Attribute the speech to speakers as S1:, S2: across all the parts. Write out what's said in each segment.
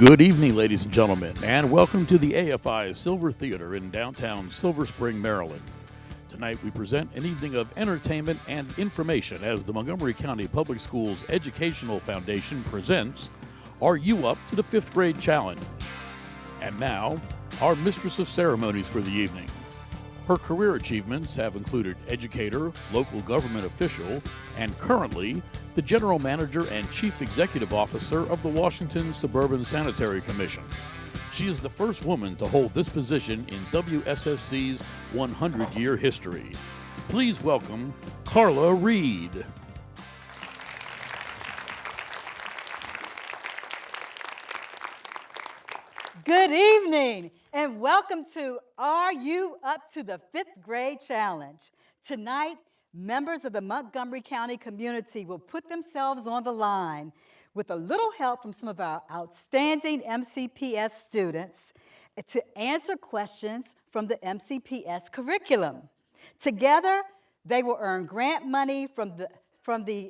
S1: Good evening, ladies and gentlemen, and welcome to the AFI Silver Theater in downtown Silver Spring, Maryland. Tonight we present an evening of entertainment and information as the Montgomery County Public Schools Educational Foundation presents Are You Up to the Fifth Grade Challenge? And now, our Mistress of Ceremonies for the evening. Her career achievements have included educator, local government official, and currently the General Manager and Chief Executive Officer of the Washington Suburban Sanitary Commission. She is the first woman to hold this position in WSSC's 100-year history. Please welcome Carla Reed.
S2: Good evening and welcome to Are You Up to the Fifth Grade Challenge? Tonight, members of the Montgomery County community will put themselves on the line with a little help from some of our outstanding MCPS students to answer questions from the MCPS curriculum. Together, they will earn grant money from the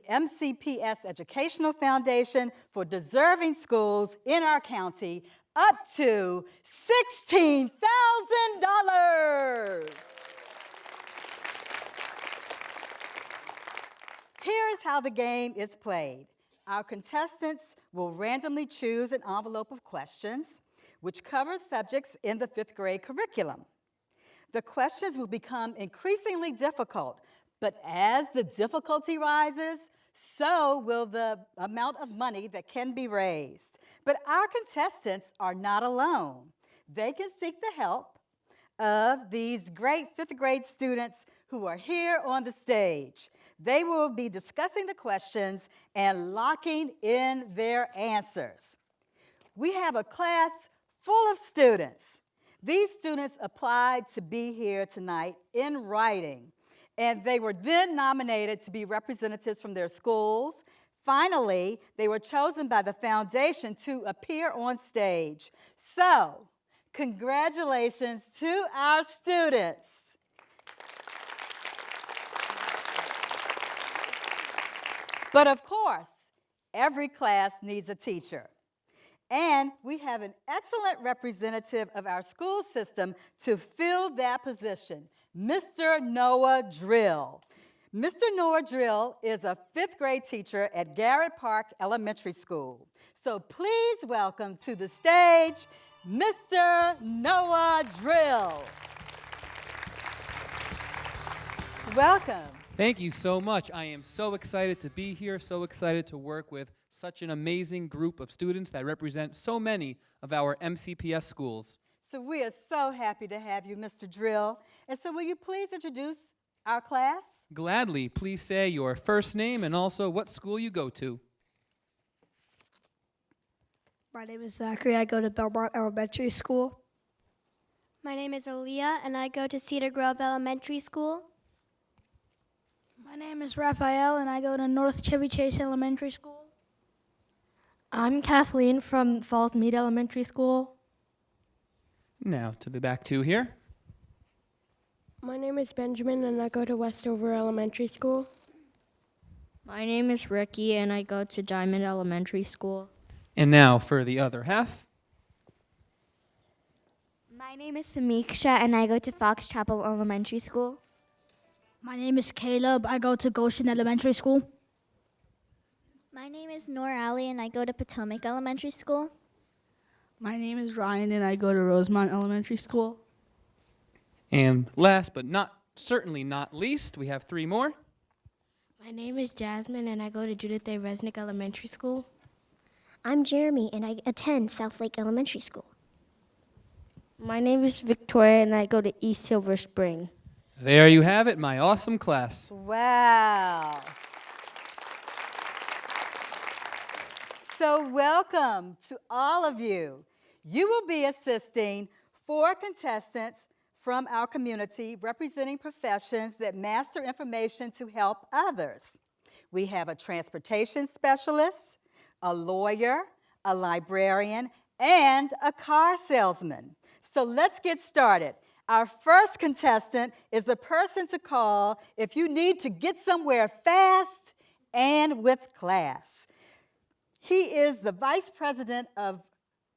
S2: MCPS Educational Foundation for deserving schools in our county up to $16,000. Here's how the game is played. Our contestants will randomly choose an envelope of questions which cover subjects in the fifth grade curriculum. The questions will become increasingly difficult, but as the difficulty rises, so will the amount of money that can be raised. But our contestants are not alone. They can seek the help of these great fifth grade students who are here on the stage. They will be discussing the questions and locking in their answers. We have a class full of students. These students applied to be here tonight in writing, and they were then nominated to be representatives from their schools. Finally, they were chosen by the foundation to appear on stage. So, congratulations to our students. But of course, every class needs a teacher. And we have an excellent representative of our school system to fill that position, Mr. Noah Drill. Mr. Noah Drill is a fifth grade teacher at Garrett Park Elementary School. So please welcome to the stage, Mr. Noah Drill. Welcome.
S3: Thank you so much. I am so excited to be here, so excited to work with such an amazing group of students that represent so many of our MCPS schools.
S2: So we are so happy to have you, Mr. Drill. And so will you please introduce our class?
S3: Gladly. Please say your first name and also what school you go to.
S4: My name is Zachary. I go to Belmont Elementary School.
S5: My name is Aaliyah, and I go to Cedar Grove Elementary School.
S6: My name is Raphael, and I go to North Chevy Chase Elementary School.
S7: I'm Kathleen from Falls Mead Elementary School.
S3: Now to the back two here.
S7: My name is Benjamin, and I go to Westover Elementary School.
S8: My name is Ricky, and I go to Diamond Elementary School.
S3: And now for the other half.
S5: My name is Samiksha, and I go to Fox Chapel Elementary School.
S6: My name is Caleb. I go to Goshen Elementary School.
S5: My name is Nor Ali, and I go to Potomac Elementary School.
S9: My name is Ryan, and I go to Rosemont Elementary School.
S3: And last but certainly not least, we have three more.
S7: My name is Jasmine, and I go to Judith A. Resnick Elementary School.
S5: I'm Jeremy, and I attend South Lake Elementary School.
S7: My name is Victoria, and I go to East Silver Spring.
S3: There you have it, my awesome class.
S2: Wow. So welcome to all of you. You will be assisting 4 contestants from our community representing professions that master information to help others. We have a transportation specialist, a lawyer, a librarian, and a car salesman. So let's get started. Our first contestant is the person to call if you need to get somewhere fast and with class. He is the Vice President of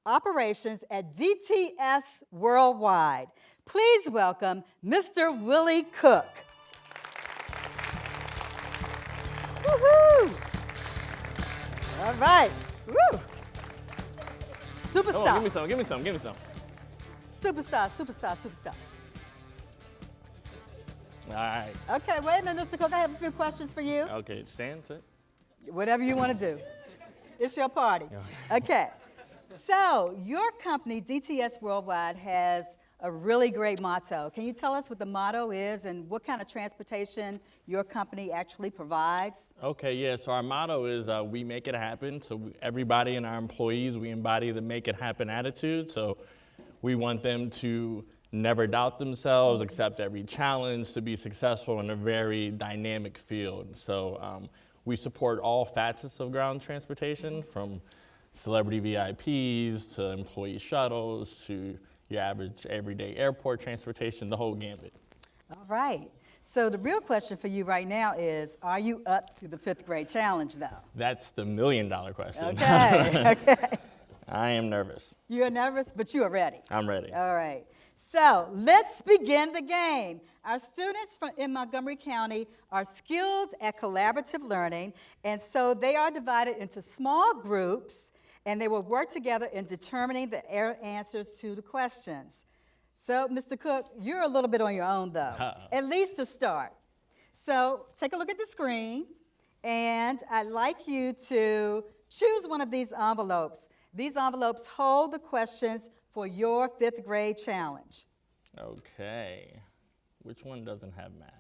S2: Operations at DTS Worldwide. Please welcome Mr. Willie Cook. Woo-hoo! All right. Woo! Superstar.
S10: Oh, give me some.
S2: Superstar.
S10: All right.
S2: Okay, wait a minute, Mr. Cook. I have a few questions for you.
S10: Okay, stand, sit.
S2: Whatever you want to do. It's your party. Okay. So, your company, DTS Worldwide, has a really great motto. Can you tell us what the motto is and what kind of transportation your company actually provides?
S10: Okay, yeah, so our motto is we make it happen. So everybody and our employees, we embody the make it happen attitude. So we want them to never doubt themselves, accept every challenge, to be successful in a very dynamic field. So we support all facets of ground transportation, from celebrity VIPs to employee shuttles to your average everyday airport transportation, the whole gambit.
S2: All right. So the real question for you right now is, are you up to the 5th grade challenge, though?
S10: That's the $1 million question.
S2: Okay. Okay.
S10: I am nervous.
S2: You're nervous, but you are ready.
S10: I'm ready.
S2: All right. So let's begin the game. Our students in Montgomery County are skilled at collaborative learning, and so they are divided into small groups, and they will work together in determining the answers to the questions. So, Mr. Cook, you're a little bit on your own, though, at least to start. So take a look at the screen, and I'd like you to choose one of these envelopes. These envelopes hold the questions for your 5th grade challenge.
S10: Okay. Which one doesn't have math?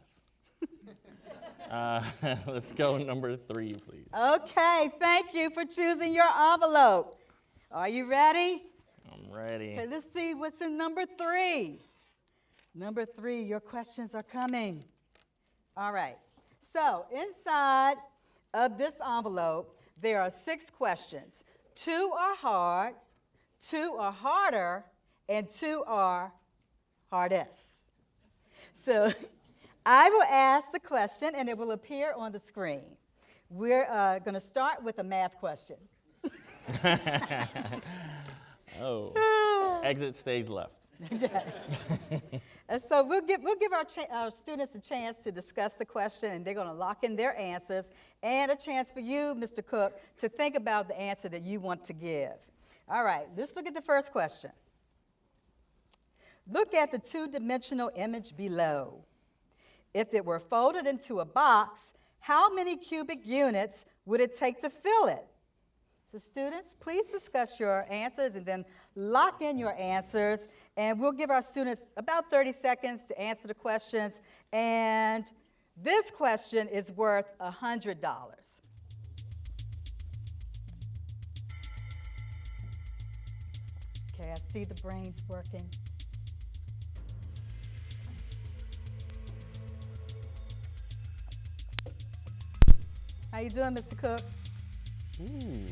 S10: Let's go number 3, please.
S2: Okay, thank you for choosing your envelope. Are you ready?
S10: I'm ready.
S2: Okay, let's see what's in number 3. Number 3, your questions are coming. All right. So inside of this envelope, there are 6 questions. 2 are hard, 2 are harder, and 2 are hardest. So I will ask the question, and it will appear on the screen. We're going to start with a math question.
S10: Oh, exit stage left.
S2: And so we'll give our students a chance to discuss the question, and they're going to lock in their answers, and a chance for you, Mr. Cook, to think about the answer that you want to give. All right, let's look at the first question. Look at the 2-dimensional image below. If it were folded into a box, how many cubic units would it take to fill it? So students, please discuss your answers and then lock in your answers, and we'll give our students about 30 seconds to answer the questions, and this question is worth $100. Okay, I see the brains working. How you doing, Mr. Cook?
S10: Ooh.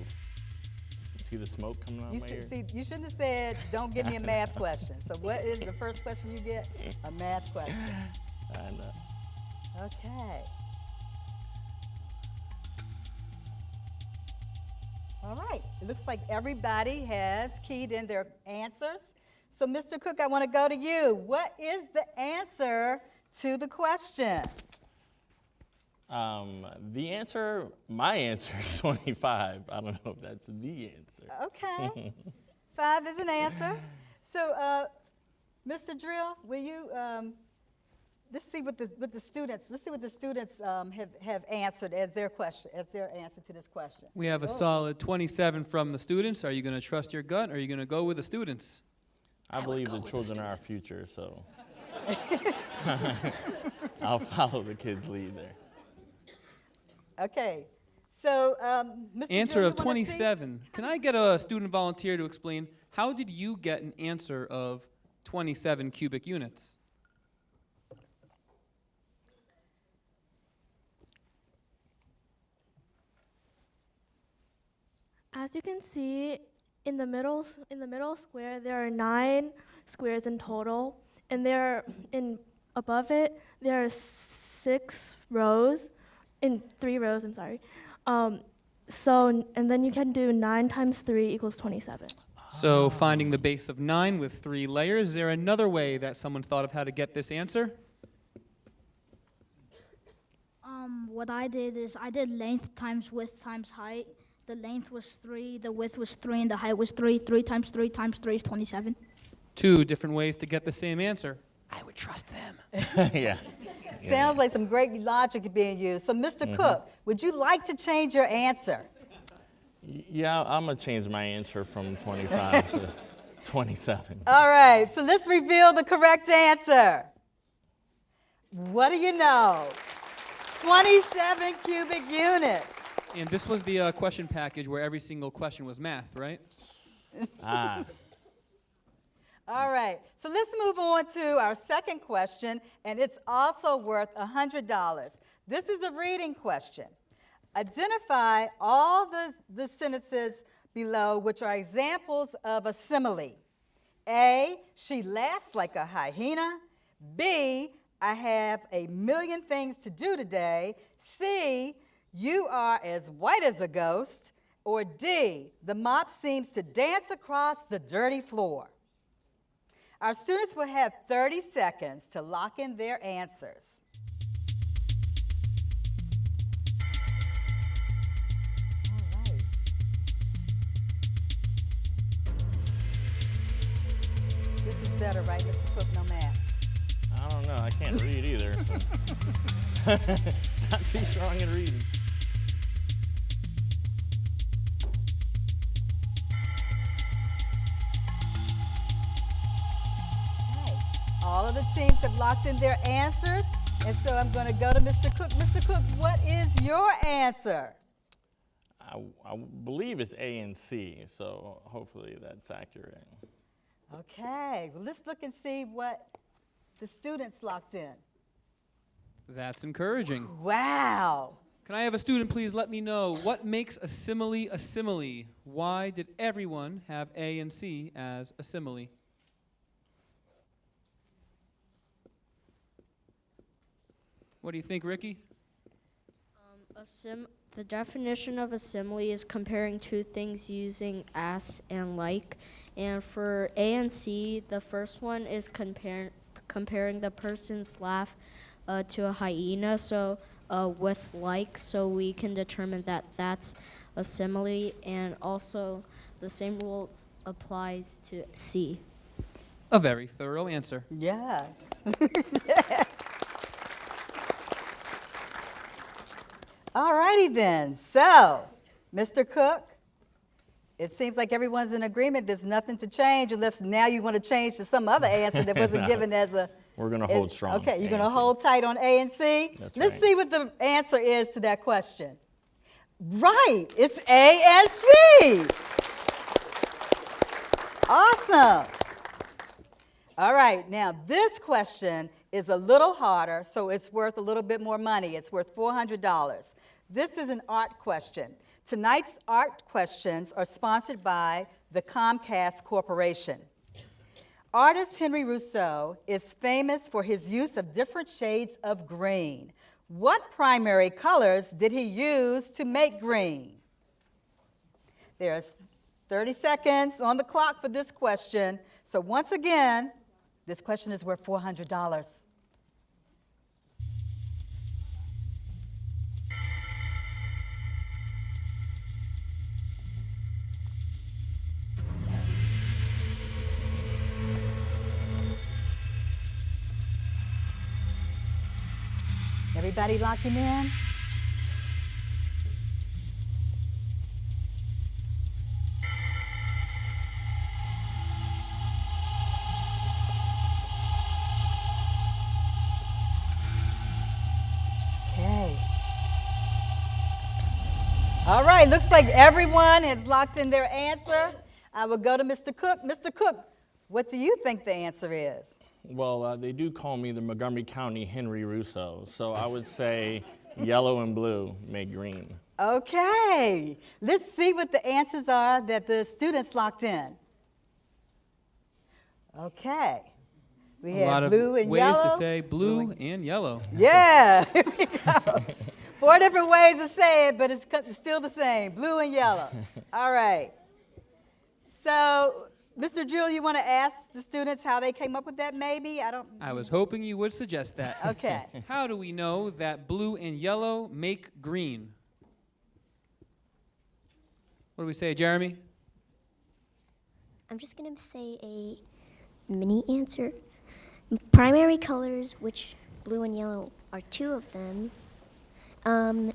S10: See the smoke coming out of my ear?
S2: See, you shouldn't have said, don't give me a math question. So what is the first question you get? A math question.
S10: I know.
S2: Okay. All right. It looks like everybody has keyed in their answers. So, Mr. Cook, I want to go to you. What is the answer to the question?
S10: My answer is 25. I don't know if that's the answer.
S2: Okay. 5 is an answer. So, Mr. Drill, will you, let's see what the students have answered as their answer to this question.
S3: We have a solid 27 from the students. Are you going to trust your gut, or are you going to go with the students?
S10: I believe the children are our future, so I'll follow the kids' lead there.
S2: Okay, so Mr.
S3: Answer
S2: Drill,
S3: of 27. Can I get a student volunteer to explain, how did you get an answer of 27 cubic units?
S11: As you can see, in the middle square, there are 9 squares in total, and above it there are 6 rows. In 3 rows, I'm sorry. And then you can do 9 times 3 equals 27.
S3: So finding the base of 9 with 3 layers. Is there another way that someone thought of how to get this answer?
S6: What I did is I did length times width times height. The length was 3, the width was 3, and the height was 3. 3 times 3 times 3 is 27.
S3: 2 different ways to get the same answer. I would trust them.
S10: Yeah.
S2: Sounds like some great logic being used. So, Mr. Cook, would you like to change your answer?
S10: Yeah, I'm going to change my answer from 25 to 27.
S2: All right, so let's reveal the correct answer. What do you know? 27 cubic units.
S3: And this was the question package where every single question was math, right?
S10: Ah.
S2: All right, so let's move on to our second question, and it's also worth $100. This is a reading question. Identify all the sentences below which are examples of a simile. A, she laughs like a hyena. B, I have a million things to do today. C, you are as white as a ghost. Or D, the mop seems to dance across the dirty floor. Our students will have 30 seconds to lock in their answers. All right. This is better, right, Mr. Cook? No math.
S10: I don't know. I can't read either. So. Not too strong in reading.
S2: Okay. All of the teams have locked in their answers, and so I'm going to go to Mr. Cook. Mr. Cook, what is your answer?
S10: I believe it's A and C, so hopefully that's accurate.
S2: Okay, well, let's look and see what the students locked in.
S3: That's encouraging.
S2: Wow.
S3: Can I have a student please let me know what makes a simile a simile? Why did everyone have A and C as a simile? What do you think, Ricky?
S8: The definition of a simile is comparing two things using as and like. And for A and C, the first one is comparing the person's laugh to a hyena, so with like, so we can determine that that's a simile, and also the same rule applies to C.
S3: A very thorough answer.
S2: Yes. All righty then. So, Mr. Cook, it seems like everyone's in agreement. There's nothing to change unless now you want to change to some other answer that wasn't given as a...
S10: We're going to hold strong.
S2: Okay, you're going to hold tight on A and C?
S10: That's
S2: Let's
S10: right.
S2: see what the answer is to that question. Right, it's A and C. Awesome. All right, now this question is a little harder, so it's worth a little bit more money. It's worth $400. This is an art question. Tonight's art questions are sponsored by the Comcast Corporation. Artist Henry Rousseau is famous for his use of different shades of green. What primary colors did he use to make green? There's 30 seconds on the clock for this question. So once again, this question is worth $400. Everybody locking in? Okay. All right, looks like everyone has locked in their answer. I will go to Mr. Cook. Mr. Cook, what do you think the answer is?
S10: Well, they do call me the Montgomery County Henry Rousseau, so I would say yellow and blue make green.
S2: Okay, let's see what the answers are that the students locked in. Okay, we
S3: A lot
S2: have
S3: of
S2: blue and
S3: ways
S2: yellow.
S3: to say blue and yellow.
S2: Yeah, here we go. 4 different ways to say it, but it's still the same, blue and yellow. All right. So, Mr. Drill, you want to ask the students how they came up with that maybe?
S3: I was hoping you would suggest that.
S2: Okay.
S3: How do we know that blue and yellow make green? What do we say, Jeremy?
S5: I'm just going to say a mini answer. Primary colors, which blue and yellow are two of them,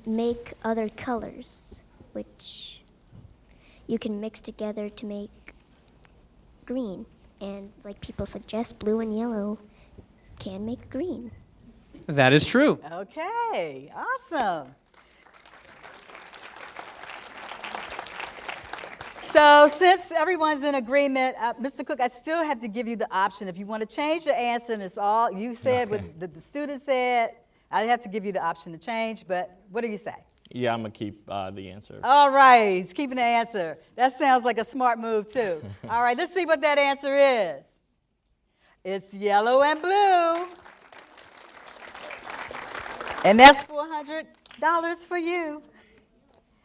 S5: make other colors, which you can mix together to make green. And like people suggest, blue and yellow can make green.
S3: That is true.
S2: Okay, awesome. So since everyone's in agreement, Mr. Cook, I still have to give you the option. If you want to change your answer and it's all you said,
S10: Okay.
S2: what the student said, I have to give you the option to change, but what do you say?
S10: Yeah, I'm going to keep the answer.
S2: All right, he's keeping the answer. That sounds like a smart move, too. All right, let's see what that answer is. It's yellow and blue. And that's $400 for you.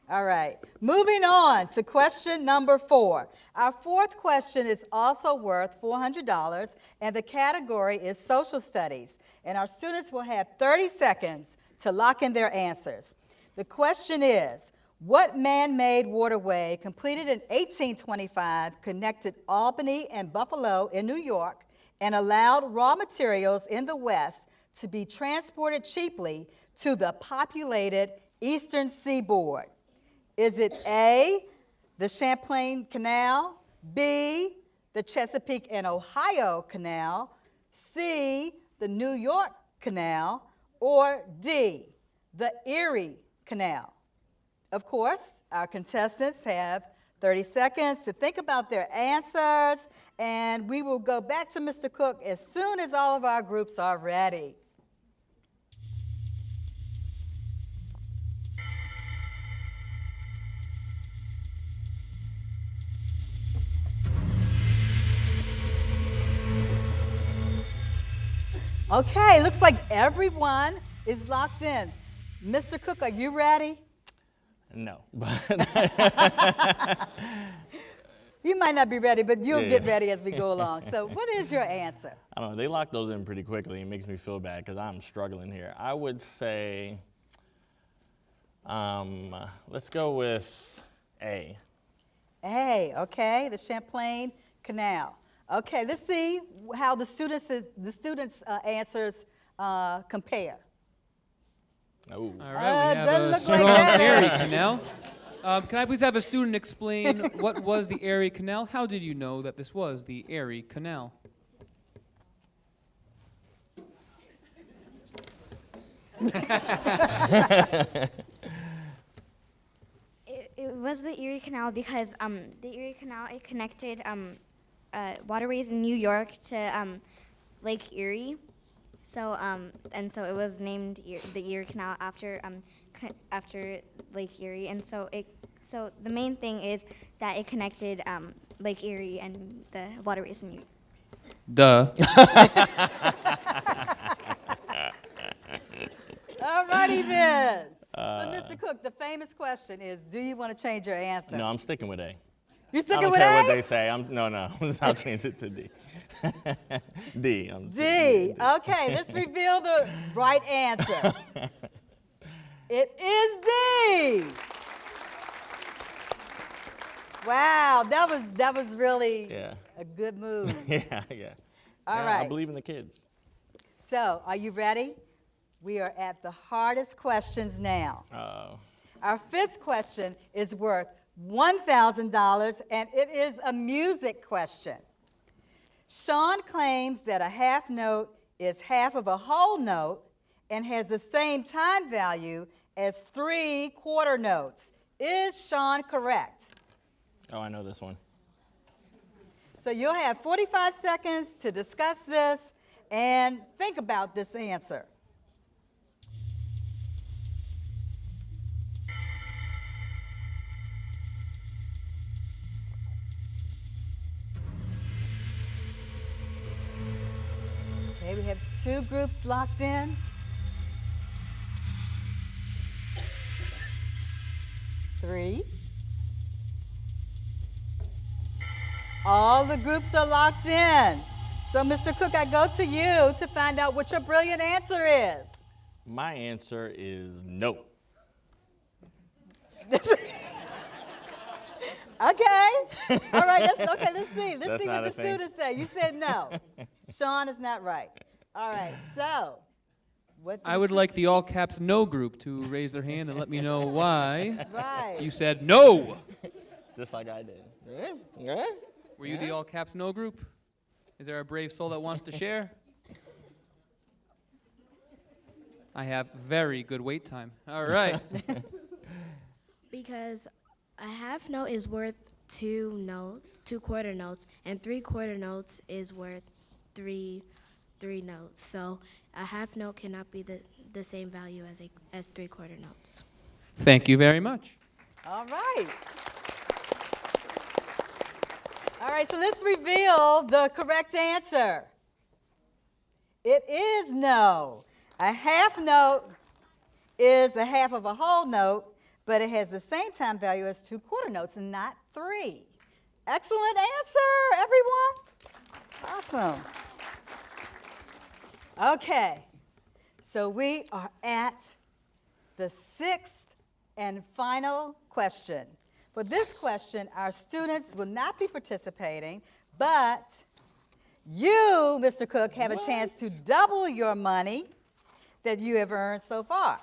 S2: All right, moving on to question number 4. Our fourth question is also worth $400, and the category is social studies. And our students will have 30 seconds to lock in their answers. The question is, what man-made waterway completed in 1825 connected Albany and Buffalo in New York and allowed raw materials in the West to be transported cheaply to the populated eastern seaboard? Is it A, the Champlain Canal, B, the Chesapeake and Ohio Canal, C, the New York Canal, or D, the Erie Canal? Of course, our contestants have 30 seconds to think about their answers, and we will go back to Mr. Cook as soon as all of our groups are ready. Okay, looks like everyone is locked in. Mr. Cook, are you ready?
S10: No.
S2: You might not be ready, but you'll
S10: Yeah.
S2: get ready as we go along. So what is your answer?
S10: I don't know. They lock those in pretty quickly. It makes me feel bad because I'm struggling here. I would say, let's go with A.
S2: A, okay, the Champlain Canal. Okay, let's see how the students' answers compare.
S10: Oh.
S3: All right, we have
S2: doesn't
S3: a
S2: look
S3: strong
S2: like that.
S3: Erie Canal. Can I please have a student explain what was the Erie Canal? How did you know that this was the Erie Canal?
S12: It was the Erie Canal because the Erie Canal, it connected waterways in New York to Lake Erie. So and so it was named the Erie Canal after after Lake Erie. And so the main thing is that it connected Lake Erie and the waterways in New York.
S3: Duh.
S2: All righty then. So, Mr. Cook, the famous question is, do you want to change your answer?
S10: No, I'm sticking with A.
S2: You
S10: I
S2: sticking
S10: don't
S2: with
S10: care
S2: A?
S10: what they say. No. I'll change it to D. D.
S2: D. Okay, let's reveal the right answer. It is D. Wow, that was really a good move.
S10: Yeah.
S2: All
S10: Yeah,
S2: right.
S10: I believe in the kids.
S2: So, are you ready? We are at the hardest questions now.
S10: Uh-oh.
S2: Our fifth question is worth $1,000, and it is a music question. Sean claims that a half note is half of a whole note and has the same time value as 3 quarter notes. Is Sean correct?
S10: Oh, I know this one.
S2: So you'll have 45 seconds to discuss this and think about this answer. Okay, we have 2 groups locked in. 3. All the groups are locked in. So, Mr. Cook, I go to you to find out what your brilliant answer is.
S10: My answer is no.
S2: Okay. All right, let's see. Let's
S10: That's
S2: see
S10: not
S2: what
S10: a
S2: the
S10: thing.
S2: students say. You said no. Sean is not right. All right, so what
S3: I would like the all caps no group to raise their hand and let me know why
S2: Right.
S3: you said no.
S10: Just like I did.
S3: Were you the all caps no group? Is there a brave soul that wants to share? I have very good wait time. All right.
S13: Because a half note is worth two quarter notes, and 3/4 notes is worth three notes. So a half note cannot be the same value as 3/4 notes.
S3: Thank you very much.
S2: All right. All right, so let's reveal the correct answer. It is no. A half note is a half of a whole note, but it has the same time value as 2/4 notes and not 3. Excellent answer, everyone. Awesome. Okay, so we are at the 6th and final question. For this question, our students will not be participating, but you, Mr. Cook, have a chance to double your money that you have earned so far.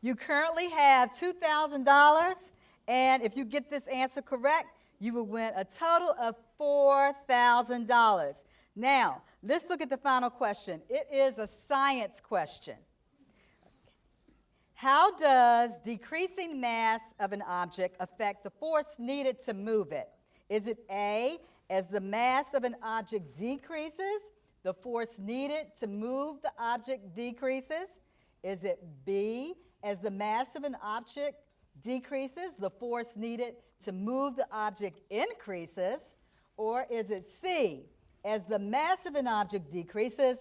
S2: You currently have $2,000, and if you get this answer correct, you will win a total of $4,000. Now, let's look at the final question. It is a science question. How does decreasing mass of an object affect the force needed to move it? Is it A, as the mass of an object decreases, the force needed to move the object decreases? Is it B, as the mass of an object decreases, the force needed to move the object increases? Or is it C, as the mass of an object decreases,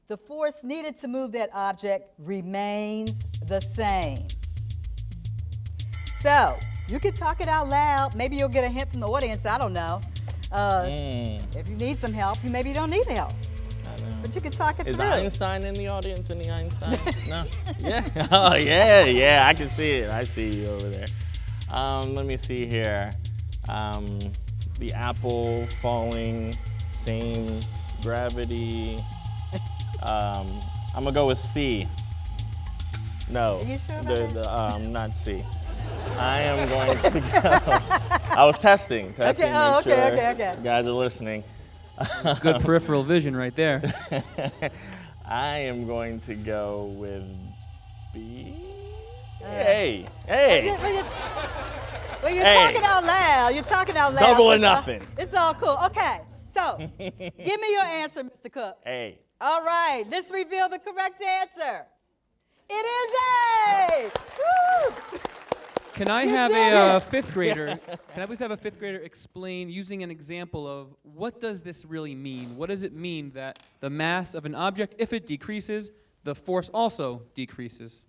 S2: the force needed to move that object remains the same? So, you can talk it out loud. Maybe you'll get a hint from the audience, I don't know. If you need some help, you maybe don't need help. But you can talk it
S10: Is
S2: through.
S10: Einstein in the audience? Any Einstein? No? Yeah? Oh, yeah, I can see it. I see you over there. Let me see here. The apple falling, same gravity. I'm gonna go with C. No.
S2: Are you sure about that?
S10: Not C. I am going to go. I was testing to make sure you guys are listening.
S3: That's good peripheral vision right there.
S10: I am going to go with B. Hey.
S2: Well, you're talking out loud. You're talking out loud.
S10: Double or nothing.
S2: It's all cool. Okay, so give me your answer, Mr. Cook.
S10: A.
S2: All right, let's reveal the correct answer. It is A. Woo!
S3: Can I have a fifth grader? Can I please have a fifth grader explain using an example of what does this really mean? What does it mean that the mass of an object, if it decreases, the force also decreases?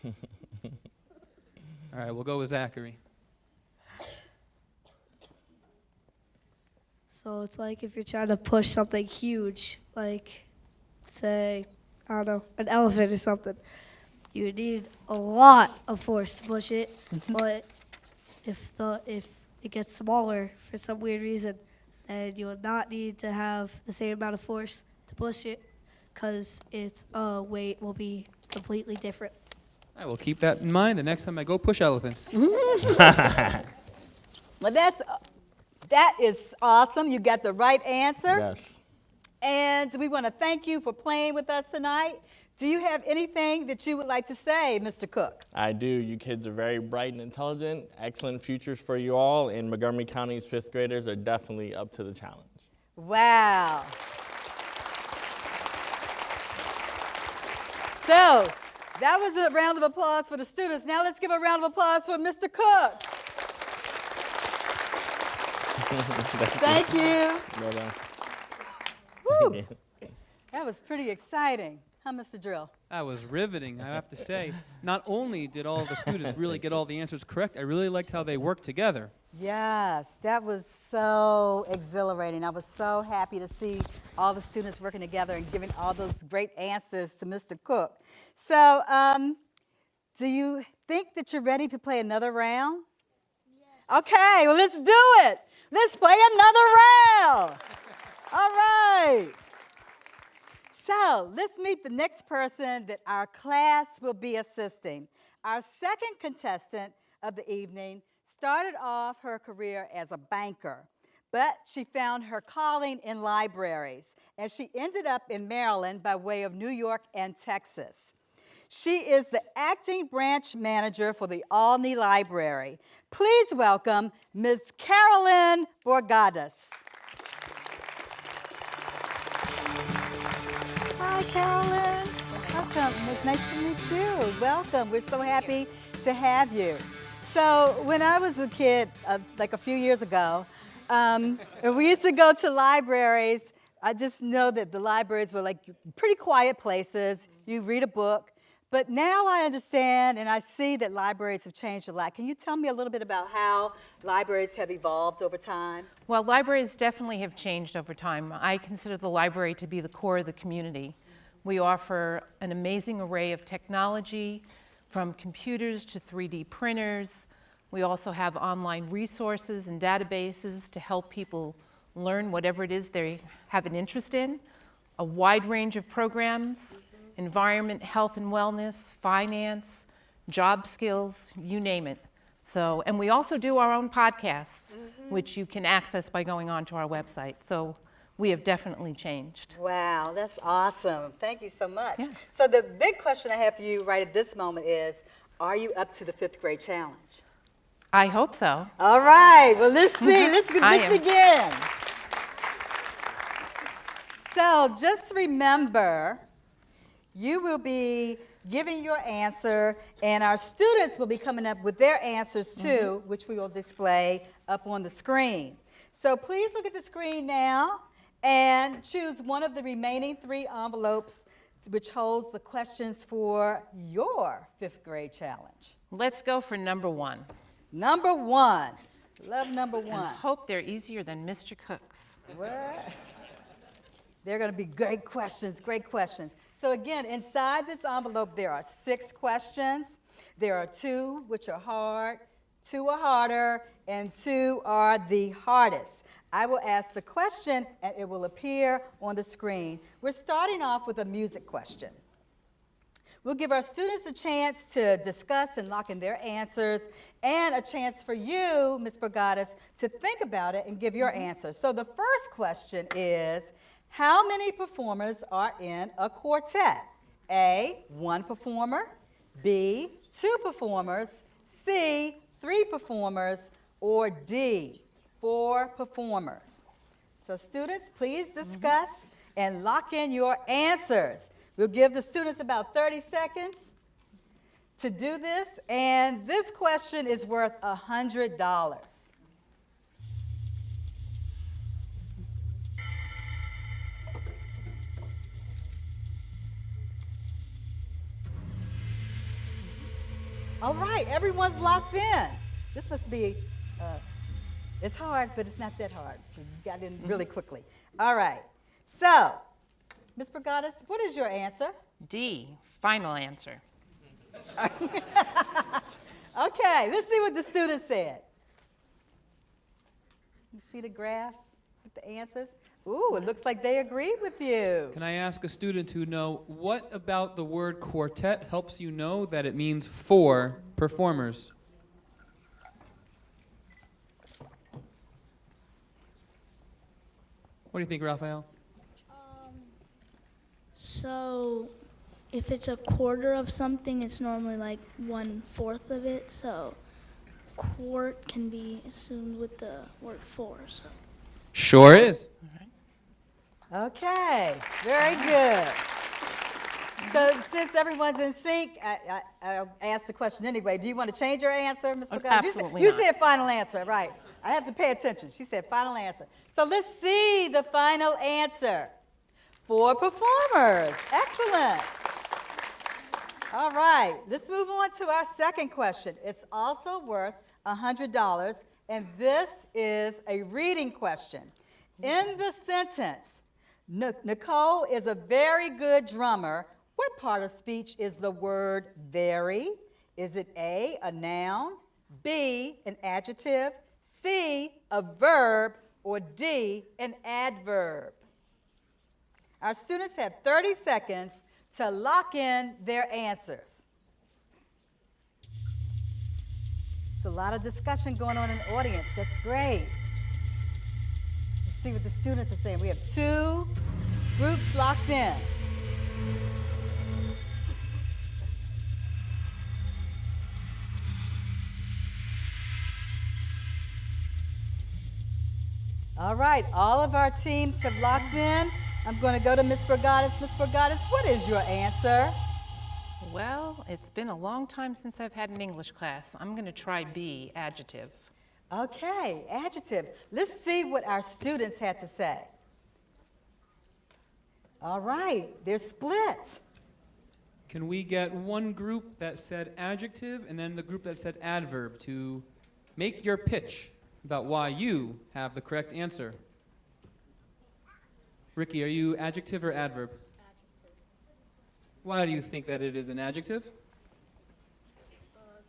S3: All right, we'll go with Zachary.
S4: So it's like if you're trying to push something huge, like, say, I don't know, an elephant or something, you would need a lot of force to push it. But if it gets smaller for some weird reason, then you would not need to have the same amount of force to push it, because its weight will be completely different.
S3: I will keep that in mind the next time I go push elephants.
S2: Well, that is awesome. You got the right answer.
S10: Yes.
S2: And we want to thank you for playing with us tonight. Do you have anything that you would like to say, Mr. Cook?
S10: I do. You kids are very bright and intelligent. Excellent futures for you all. And Montgomery County's fifth graders are definitely up to the challenge.
S2: Wow. So, that was a round of applause for the students. Now let's give a round of applause for Mr. Cook. Thank you. Woo. That was pretty exciting, Huh, Mr. Drill?
S3: That was riveting, I have to say. Not only did all the students really get all the answers correct, I really liked how they worked together.
S2: Yes, that was so exhilarating. I was so happy to see all the students working together and giving all those great answers to Mr. Cook. So, do you think that you're ready to play another round? Yes. Okay, well, let's do it. Let's play another round. All right. So, let's meet the next person that our class will be assisting. Our second contestant of the evening started off her career as a banker, but she found her calling in libraries, and she ended up in Maryland by way of New York and Texas. She is the acting branch manager for the Albany Library. Please welcome Ms. Carolyn Borgadas. Hi, Carolyn. Welcome. It's nice to meet you. Welcome. We're so happy to have you. So when I was a kid, like a few years ago, and we used to go to libraries. I just know that the libraries were like pretty quiet places. You read a book. But now I understand and I see that libraries have changed a lot. Can you tell me a little bit about how libraries have evolved over time?
S14: Well, libraries definitely have changed over time. I consider the library to be the core of the community. We offer an amazing array of technology, from computers to 3D printers. We also have online resources and databases to help people learn whatever it is they have an interest in, a wide range of programs, environment, health and wellness, finance, job skills, you name it. So, and we also do our own podcasts, which you can access by going onto our website. So we have definitely changed.
S2: Wow, that's awesome. Thank you so much.
S14: Yeah.
S2: So the big question I have for you right at this moment is, are you up to the 5th grade challenge?
S14: I hope so.
S2: All right, well, let's see. Let's begin. So just remember, you will be giving your answer, and our students will be coming up with their answers too, which we will display up on the screen. So please look at the screen now and choose one of the remaining 3 envelopes which holds the questions for your 5th grade challenge.
S14: Let's go for number 1.
S2: Number 1. Love number 1.
S14: And hope they're easier than Mr. Cook's.
S2: What? They're going to be great questions, great questions. So again, inside this envelope, there are 6 questions. There are 2 which are hard, 2 are harder, and 2 are the hardest. I will ask the question, and it will appear on the screen. We're starting off with a music question. We'll give our students a chance to discuss and lock in their answers, and a chance for you, Ms. Borgadas, to think about it and give your answer. So the first question is, how many performers are in a quartet? A, 1 performer, B, 2 performers, C, 3 performers, or D, 4 performers. So students, please discuss and lock in your answers. We'll give the students about 30 seconds to do this, and this question is worth $100. All right, everyone's locked in. This must be, it's hard, but it's not that hard. So you got in really quickly. All right, so, Ms. Borgadas, what is your answer?
S14: D, final answer.
S2: Okay, let's see what the students said. You see the graphs with the answers? Ooh, it looks like they agreed with you.
S3: Can I ask a student to know what about the word quartet helps you know that it means 4 performers? What do you think, Raphael?
S6: So if it's a quarter of something, it's normally like 1/4 of it. So quart can be assumed with the word 4. So.
S3: Sure is.
S2: Okay, very good. So since everyone's in sync, I'll ask the question anyway. Do you want to change your answer, Ms. Borgadas?
S14: Absolutely
S2: You
S14: not.
S2: said final answer, right. I have to pay attention. She said final answer. So let's see the final answer. 4 performers. Excellent. All right, let's move on to our second question. It's also worth $100, and this is a reading question. In the sentence, Nicole is a very good drummer, what part of speech is the word very? Is it A, a noun, B, an adjective, C, a verb, or D, an adverb? Our students have 30 seconds to lock in their answers. There's a lot of discussion going on in the audience. That's great. Let's see what the students are saying. We have 2 groups locked in. All right, all of our teams have locked in. I'm going to go to Ms. Burgadas. Ms. Burgadas, what is your answer?
S14: Well, it's been a long time since I've had an English class. I'm going to try B, adjective.
S2: Okay, adjective. Let's see what our students had to say. All right, they're split.
S3: Can we get one group that said adjective and then the group that said adverb to make your pitch about why you have the correct answer? Ricky, are you adjective or adverb? Adjective. Why do you think that it is an adjective?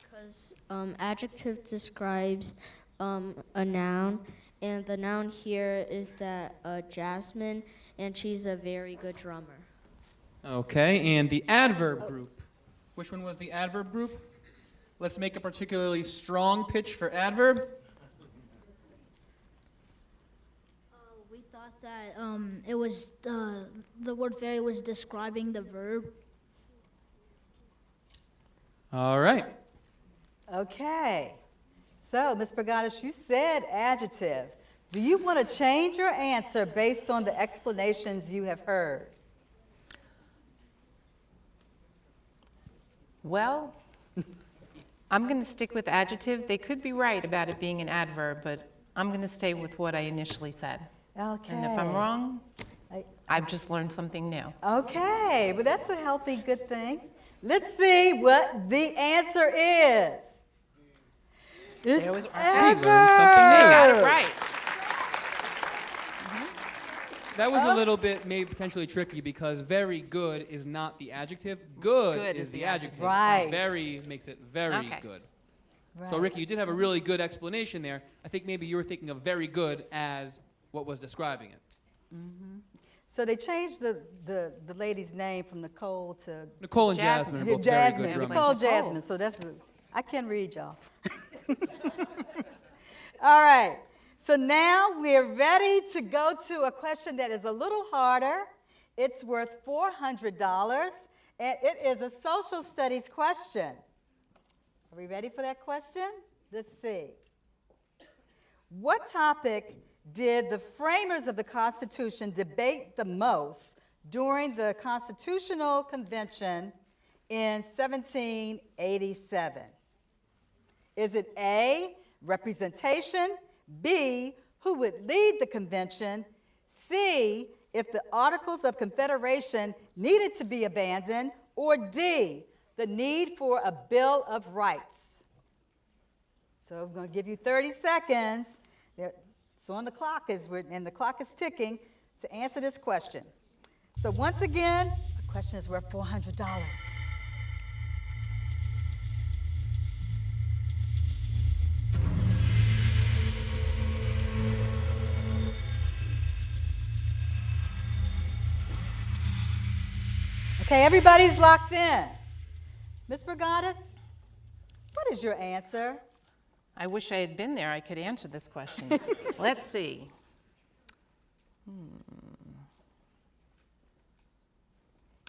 S8: Because adjective describes a noun, and the noun here is that Jasmine, and she's a very good drummer.
S3: Okay, and the adverb group. Which one was the adverb group? Let's make a particularly strong pitch for adverb.
S6: We thought that it was the word very was describing the verb.
S3: All right.
S2: Okay. So, Ms. Burgadas, you said adjective. Do you want to change your answer based on the explanations you have heard?
S14: Well, I'm going to stick with adjective. They could be right about it being an adverb, but I'm going to stay with what I initially said.
S2: Okay.
S14: And if I'm wrong, I've just learned something new.
S2: Okay, but that's a healthy, good thing. Let's see what the answer is. It's
S14: There was
S2: adverb.
S3: learned something new.
S14: Got it right.
S3: That was a little bit maybe potentially tricky because very good is not the adjective. Good is the adjective.
S2: Right.
S3: Very makes it very good.
S2: Right.
S3: So Ricky, you did have a really good explanation there. I think maybe you were thinking of very good as what was describing it.
S2: Mm-hmm. So they changed the lady's name from Nicole to
S3: Nicole and Jasmine are both very good drummers.
S2: Nicole Jasmine. So that's I can read y'all. All right. So now we're ready to go to a question that is a little harder. It's worth $400, and it is a social studies question. Are we ready for that question? Let's see. What topic did the framers of the Constitution debate the most during the Constitutional Convention in 1787? Is it A, representation, B, who would lead the convention, C, if the Articles of Confederation needed to be abandoned, or D, the need for a Bill of Rights? So I'm going to give you 30 seconds. It's on the clock, and the clock is ticking to answer this question. So once again, the question is worth $400. Okay, everybody's locked in. Ms. Burgadas, what is your answer?
S14: I wish I had been there. I could answer this question. Let's see.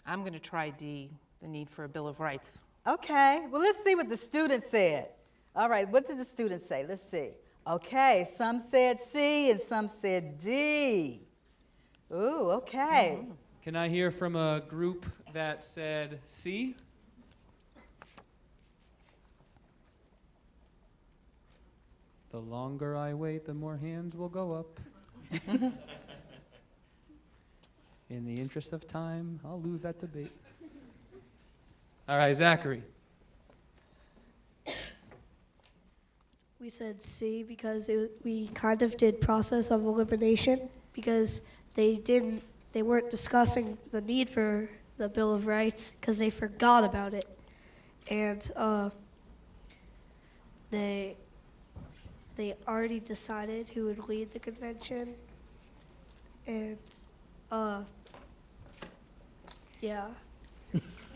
S14: I'm going to try D, the need for a Bill of Rights.
S2: Okay, well, let's see what the students said. All right, what did the students say? Let's see. Okay, some said C and some said D. Ooh, okay.
S3: Can I hear from a group that said C? The longer I wait, the more hands will go up. In the interest of time, I'll lose that debate. All right, Zachary.
S4: We said C because we kind of did process of elimination because they weren't discussing the need for the Bill of Rights because they forgot about it. And they already decided who would lead the convention. And yeah.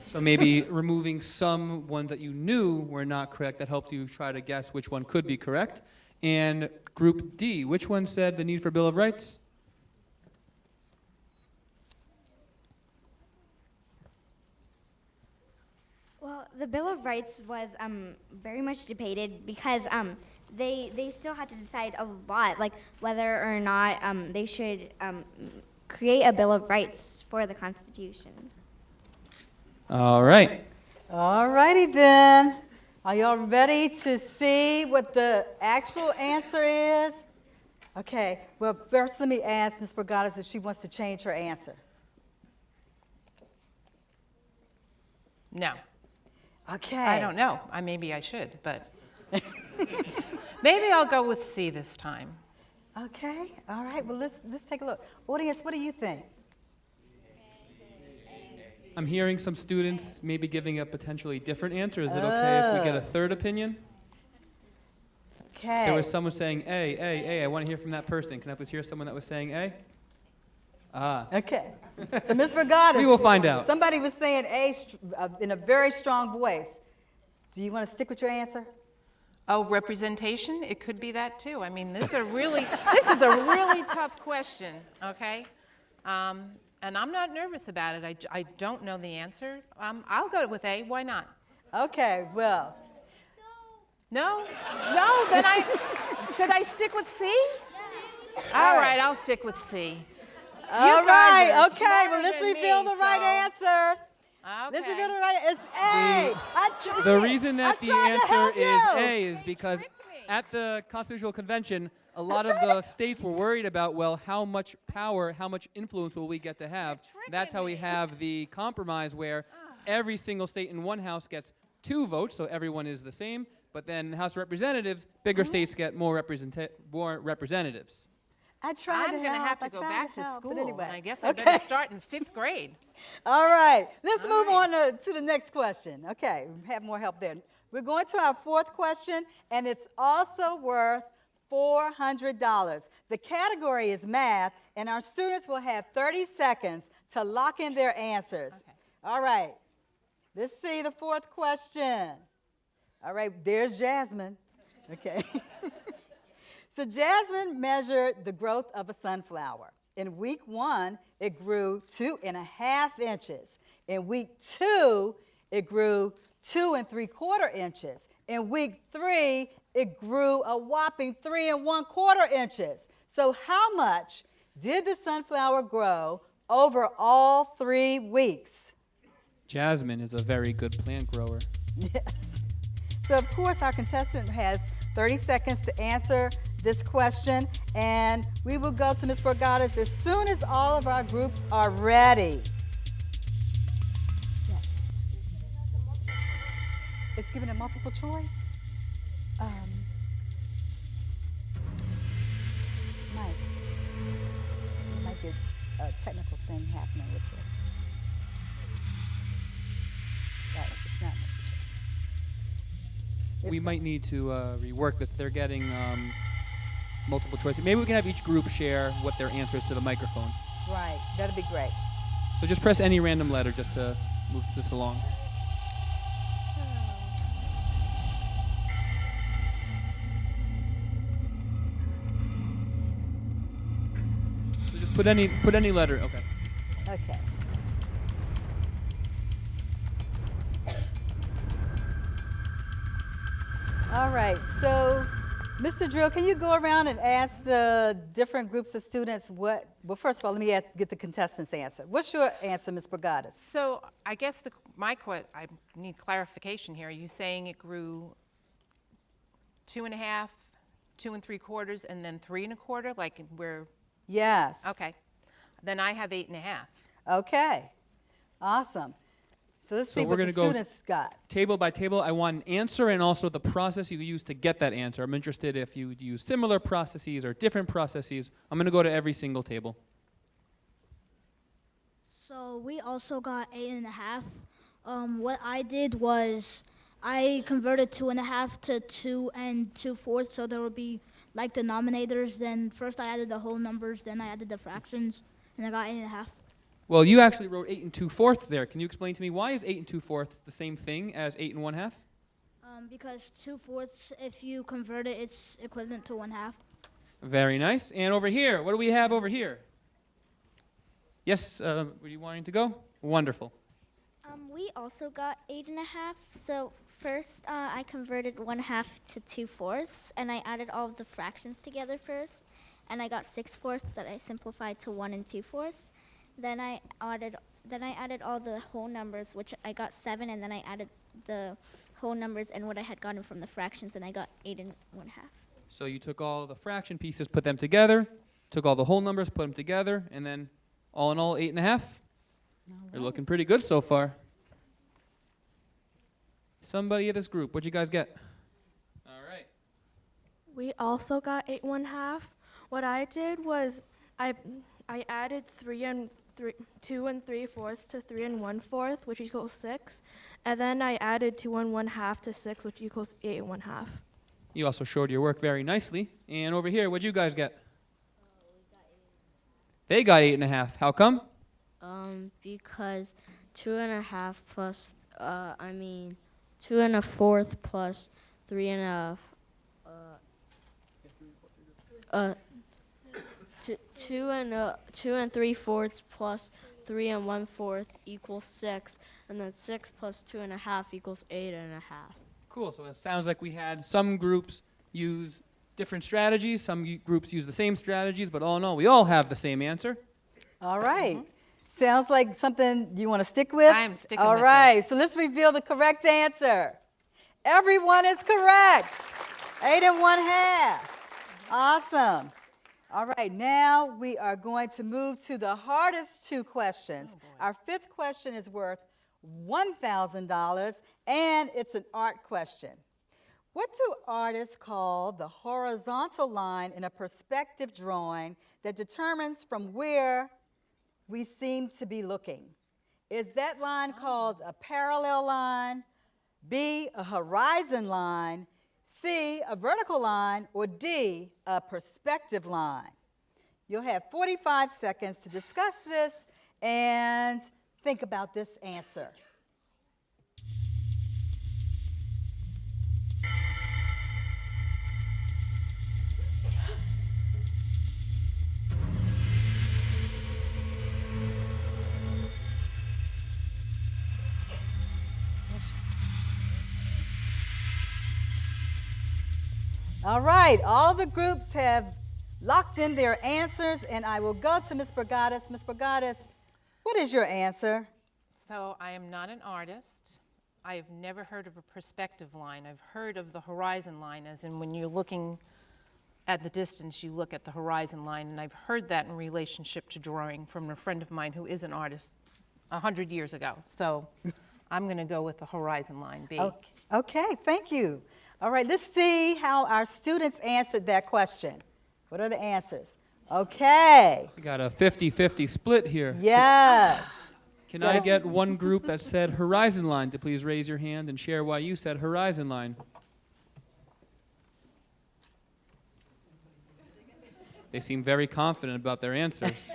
S3: So maybe removing some ones that you knew were not correct that helped you try to guess which one could be correct. And group D, which one said the need for Bill of Rights?
S12: Well, the Bill of Rights was very much debated because they still had to decide a lot, like whether or not they should create a Bill of Rights for the Constitution.
S3: All right.
S2: All righty then. Are y'all ready to see what the actual answer is? Okay, well, first let me ask Ms. Borgadas if she wants to change her answer.
S14: No.
S2: Okay.
S14: I don't know. Maybe I should, but maybe I'll go with C this time.
S2: Okay, all right, well, let's take a look. Audience, what do you think?
S3: I'm hearing some students maybe giving a potentially different answer. Is it okay if we get a third opinion?
S2: Okay.
S3: There was someone saying A. I want to hear from that person. Can I please hear someone that was saying A? Ah.
S2: Okay. So, Ms. Borgadas.
S3: We will find out.
S2: Somebody was saying A in a very strong voice. Do you want to stick with your answer?
S14: Oh, representation? It could be that too. I mean, this is a really tough question, okay? And I'm not nervous about it. I don't know the answer. I'll go with A. Why not?
S2: Okay, well.
S14: No? No, then should I stick with C? All right, I'll stick with C.
S2: All right, okay, well, let's reveal the right answer.
S14: Okay.
S2: Let's reveal the right answer. It's A.
S3: The reason that the answer is A is because at the Constitutional Convention, a lot of the states were worried about, well, how much power, how much influence will we get to have? That's how we have the compromise where every single state in one house gets 2 votes, so everyone is the same. But then the House of Representatives, bigger states get more representatives.
S2: I'm going
S14: to have to go back to school.
S2: Anyway.
S14: I guess I better start in 5th grade.
S2: All right, let's move on to the next question. Okay, we have more help there. We're going to our 4th question, and it's also worth $400. The category is math, and our students will have 30 seconds to lock in their answers. Okay. All right, let's see the 4th question. All right, there's Jasmine. Okay. So Jasmine measured the growth of a sunflower. In week 1, it grew 2.5 inches. In week 2, it grew 2 3/4 inches. In week 3, it grew a whopping 3 1/4 inches. So how much did the sunflower grow over all 3 weeks?
S3: Jasmine is a very good plant grower.
S2: Yes. So of course our contestant has 30 seconds to answer this question, and we will go to Ms. Borgadas as soon as all of our groups are ready. Yes. It's given a multiple choice. Might be a technical thing happening with it. Right, it's not.
S3: We might need to rework this. They're getting multiple choices. Maybe we can have each group share what their answer is to the microphone.
S2: Right, that'd be great.
S3: So just press any random letter just to move this along. So just put any letter. Okay.
S2: Okay. All right, so Mr. Drill, can you go around and ask the different groups of students what, well, first of all, let me get the contestants' answer. What's your answer, Ms. Borgadas?
S14: So I guess I need clarification here. Are you saying it grew 2.5, 2 3/4, and then 3 1/4, like where?
S2: Yes.
S14: Okay. Then I have 8.5.
S2: Okay, awesome. So let's
S3: So
S2: see
S3: we're
S2: what the
S3: gonna go
S2: students got.
S3: table by table. I want an answer and also the process you use to get that answer. I'm interested if you use similar processes or different processes. I'm going to go to every single table.
S9: So we also got 8.5. What I did was I converted 2.5 to 2 2/4, so there would be like denominators. Then first I added the whole numbers, then I added the fractions, and I got 8.5.
S3: Well, you actually wrote 8 2/4 there. Can you explain to me why is 8 2/4 the same thing as 8 1/2?
S9: Because 2/4, if you convert it, it's equivalent to 1/2.
S3: Very nice. And over here, what do we have over here? Yes, were you wanting to go? Wonderful.
S5: We also got 8.5. So first, I converted 1/2 to 2/4, and I added all of the fractions together first, and I got 6/4 that I simplified to 1 2/4. Then I added all the whole numbers, which I got 7, and then I added the whole numbers and what I had gotten from the fractions, and I got 8 1/2.
S3: So you took all the fraction pieces, put them together, took all the whole numbers, put them together, and then all in all, 8.5. You're looking pretty good so far. Somebody in this group, what'd you guys get? All right.
S11: We also got 8 1/2. What I did was I added 2 3/4 to 3 1/4, which equals 6, and then I added 2 1/2 to 6, which equals 8 1/2.
S3: You also showed your work very nicely. And over here, what'd you guys get? They got 8.5. How come?
S8: Because 2.5 plus, 2 1/4 plus 3 3/4 plus 3 1/4 equals 6, and then 6 plus 2.5 equals 8.5.
S3: Cool. So it sounds like we had some groups use different strategies, some groups use the same strategies, but all in all, we all have the same answer.
S2: All right. Sounds like something you want to stick with?
S14: I'm sticking
S2: All
S14: with
S2: right, so let's reveal the correct answer. Everyone is correct. 8 1/2. Awesome. All right, now we are going to move to the hardest two questions. Our fifth question is worth $1,000, and it's an art question. What do artists call the horizontal line in a perspective drawing that determines from where we seem to be looking? Is that line called a parallel line, B, a horizon line, C, a vertical line, or D, a perspective line? You'll have 45 seconds to discuss this and think about this answer. All right, all the groups have locked in their answers, and I will go to Ms. Burgadas. Ms. Burgadas, what is your answer?
S14: So I am not an artist. I have never heard of a perspective line. I've heard of the horizon line, as in when you're looking at the distance, you look at the horizon line, and I've heard that in relationship to drawing from a friend of mine who is an artist 100 years ago. So I'm going to go with the horizon line, B.
S2: Okay, thank you. All right, let's see how our students answered that question. What are the answers? Okay.
S3: We got a 50-50 split here.
S2: Yes.
S3: Can I get one group that said horizon line to please raise your hand and share why you said horizon line? They seem very confident about their answers.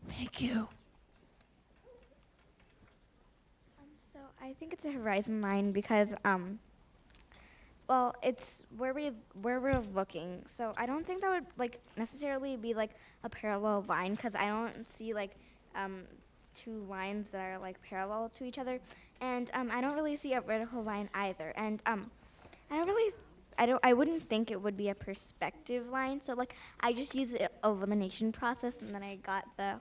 S9: Thank you.
S12: So I think it's a horizon line because, well, it's where we're looking. So I don't think that would like necessarily be like a parallel line because I don't see like two lines that are like parallel to each other, and I don't really see a vertical line either. And I wouldn't think it would be a perspective line. So like I just used the elimination process, and then I got the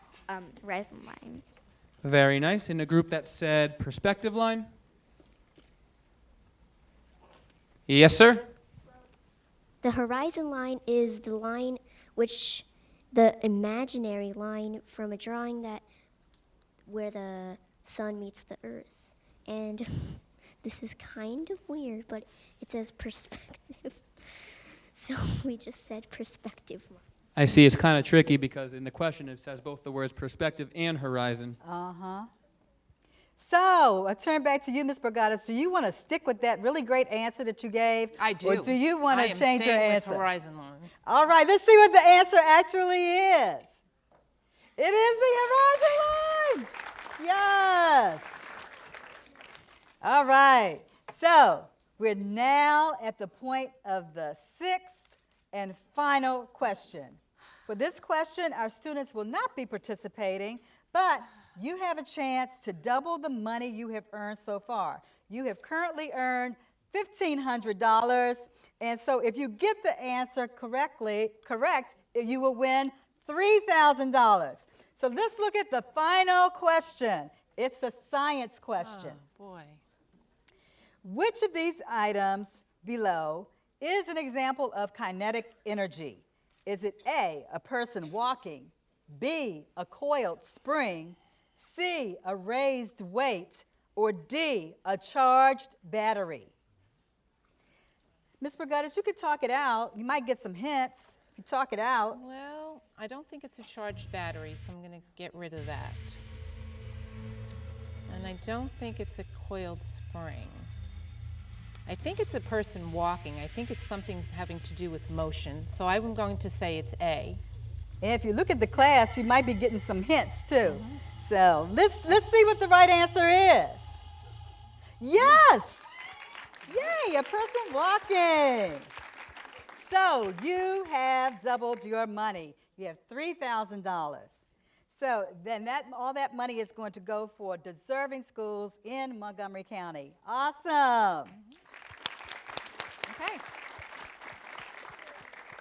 S12: horizon line.
S3: Very nice. In a group that said perspective line? Yes, sir?
S5: The horizon line is the line which the imaginary line from a drawing that where the sun meets the earth. And this is kind of weird, but it says perspective. So we just said perspective line.
S3: I see it's kind of tricky because in the question it says both the words perspective and horizon.
S2: Uh-huh. So, I turn back to you, Ms. Burgadas. Do you want to stick with that really great answer that you gave?
S14: I do.
S2: Or do you want to change your answer?
S14: Horizon line.
S2: All right, let's see what the answer actually is. It is the horizon line. Yes. All right. So, we're now at the point of the sixth and final question. For this question, our students will not be participating, but you have a chance to double the money you have earned so far. You have currently earned $1,500, and so if you get the answer correct, you will win $3,000. So let's look at the final question. It's a science question.
S14: Oh, boy.
S2: Which of these items below is an example of kinetic energy? Is it A, a person walking, B, a coiled spring, C, a raised weight, or D, a charged battery? Ms. Burgadas, you could talk it out. You might get some hints if you talk it out.
S14: Well, I don't think it's a charged battery, so I'm going to get rid of that. And I don't think it's a coiled spring. I think it's a person walking. I think it's something having to do with motion. So I'm going to say it's A.
S2: And if you look at the class, you might be getting some hints too. So let's see what the right answer is. Yes! Yay, a person walking. So you have doubled your money. You have $3,000. So then all that money is going to go for deserving schools in Montgomery County. Awesome.
S14: Okay.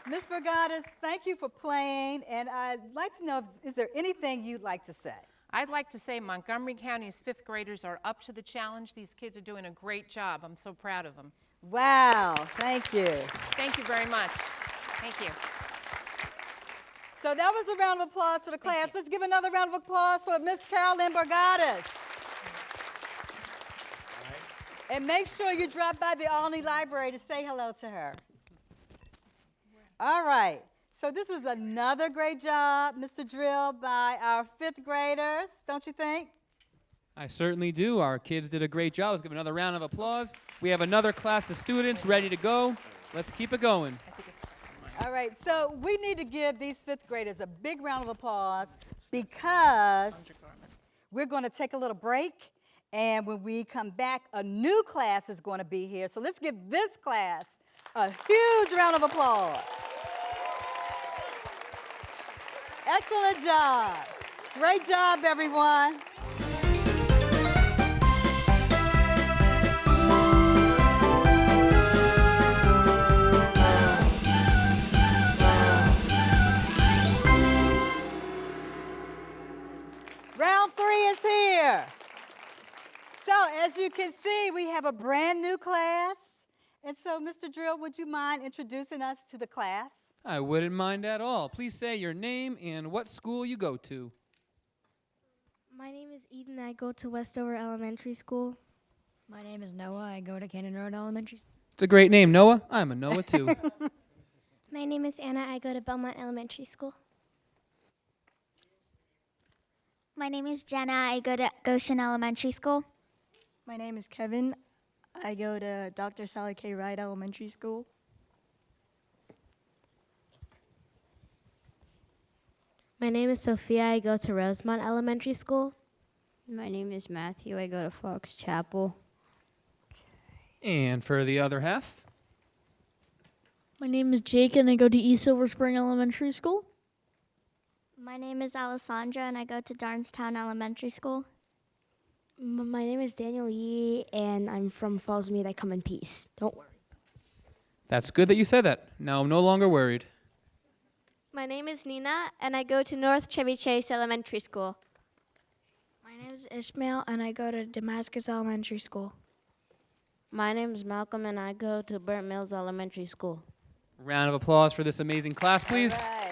S2: Ms. Burgadas, thank you for playing, and I'd like to know, is there anything you'd like to say?
S14: I'd like to say Montgomery County's fifth graders are up to the challenge. These kids are doing a great job. I'm so proud of them.
S2: Wow, thank you.
S14: Thank you very much. Thank you.
S2: So that was a round of applause for the class. Let's give another round of applause for Ms. Carolyn Burgadas. And make sure you drop by the Albany Library to say hello to her. All right. So this was another great job, Mr. Drill, by our fifth graders, don't you think?
S3: I certainly do. Our kids did a great job. Let's give another round of applause. We have another class of students ready to go. Let's keep it going.
S2: All right, so we need to give these fifth graders a big round of applause because we're going to take a little break, and when we come back, a new class is going to be here. So let's give this class a huge round of applause. Excellent job. Great job, everyone. Round three is here. So as you can see, we have a brand new class. And so, Mr. Drill, would you mind introducing us to the class?
S3: I wouldn't mind at all. Please say your name and what school you go to.
S15: My name is Eden. I go to Westover Elementary School.
S16: My name is Noah. I go to Cannon Road Elementary.
S3: It's a great name, Noah. I'm a Noah too.
S15: My name is Anna. I go to Belmont Elementary School.
S17: My name is Jenna. I go to Goshen Elementary School.
S18: My name is Kevin. I go to Dr. Sally K. Wright Elementary School.
S19: My name is Sophia. I go to Rosemont Elementary School.
S8: My name is Matthew. I go to Fox Chapel.
S3: And for the other half?
S20: My name is Jake, and I go to East Silver Spring Elementary School.
S17: My name is Alessandra, and I go to Darnestown Elementary School.
S21: My name is Daniel Yee, and I'm from Falls Mead. I come in peace. Don't worry.
S3: That's good that you said that. Now I'm no longer worried.
S22: My name is Nina, and I go to North Chevy Chase Elementary School.
S15: My name is Ishmael, and I go to Damascus Elementary School.
S19: My name is Malcolm, and I go to Burnt Mills Elementary School.
S3: Round of applause for this amazing class, please.
S2: All right.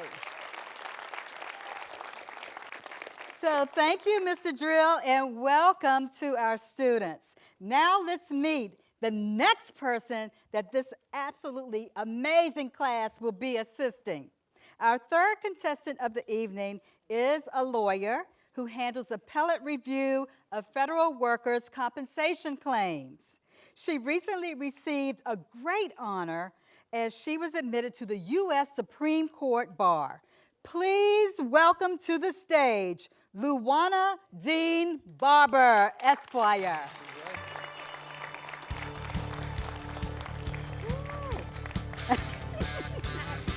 S2: So thank you, Mr. Drill, and welcome to our students. Now let's meet the next person that this absolutely amazing class will be assisting. Our third contestant of the evening is a lawyer who handles appellate review of federal workers' compensation claims. She recently received a great honor as she was admitted to the U.S. Supreme Court Bar. Please welcome to the stage, Luana Dean Barber, Esquire.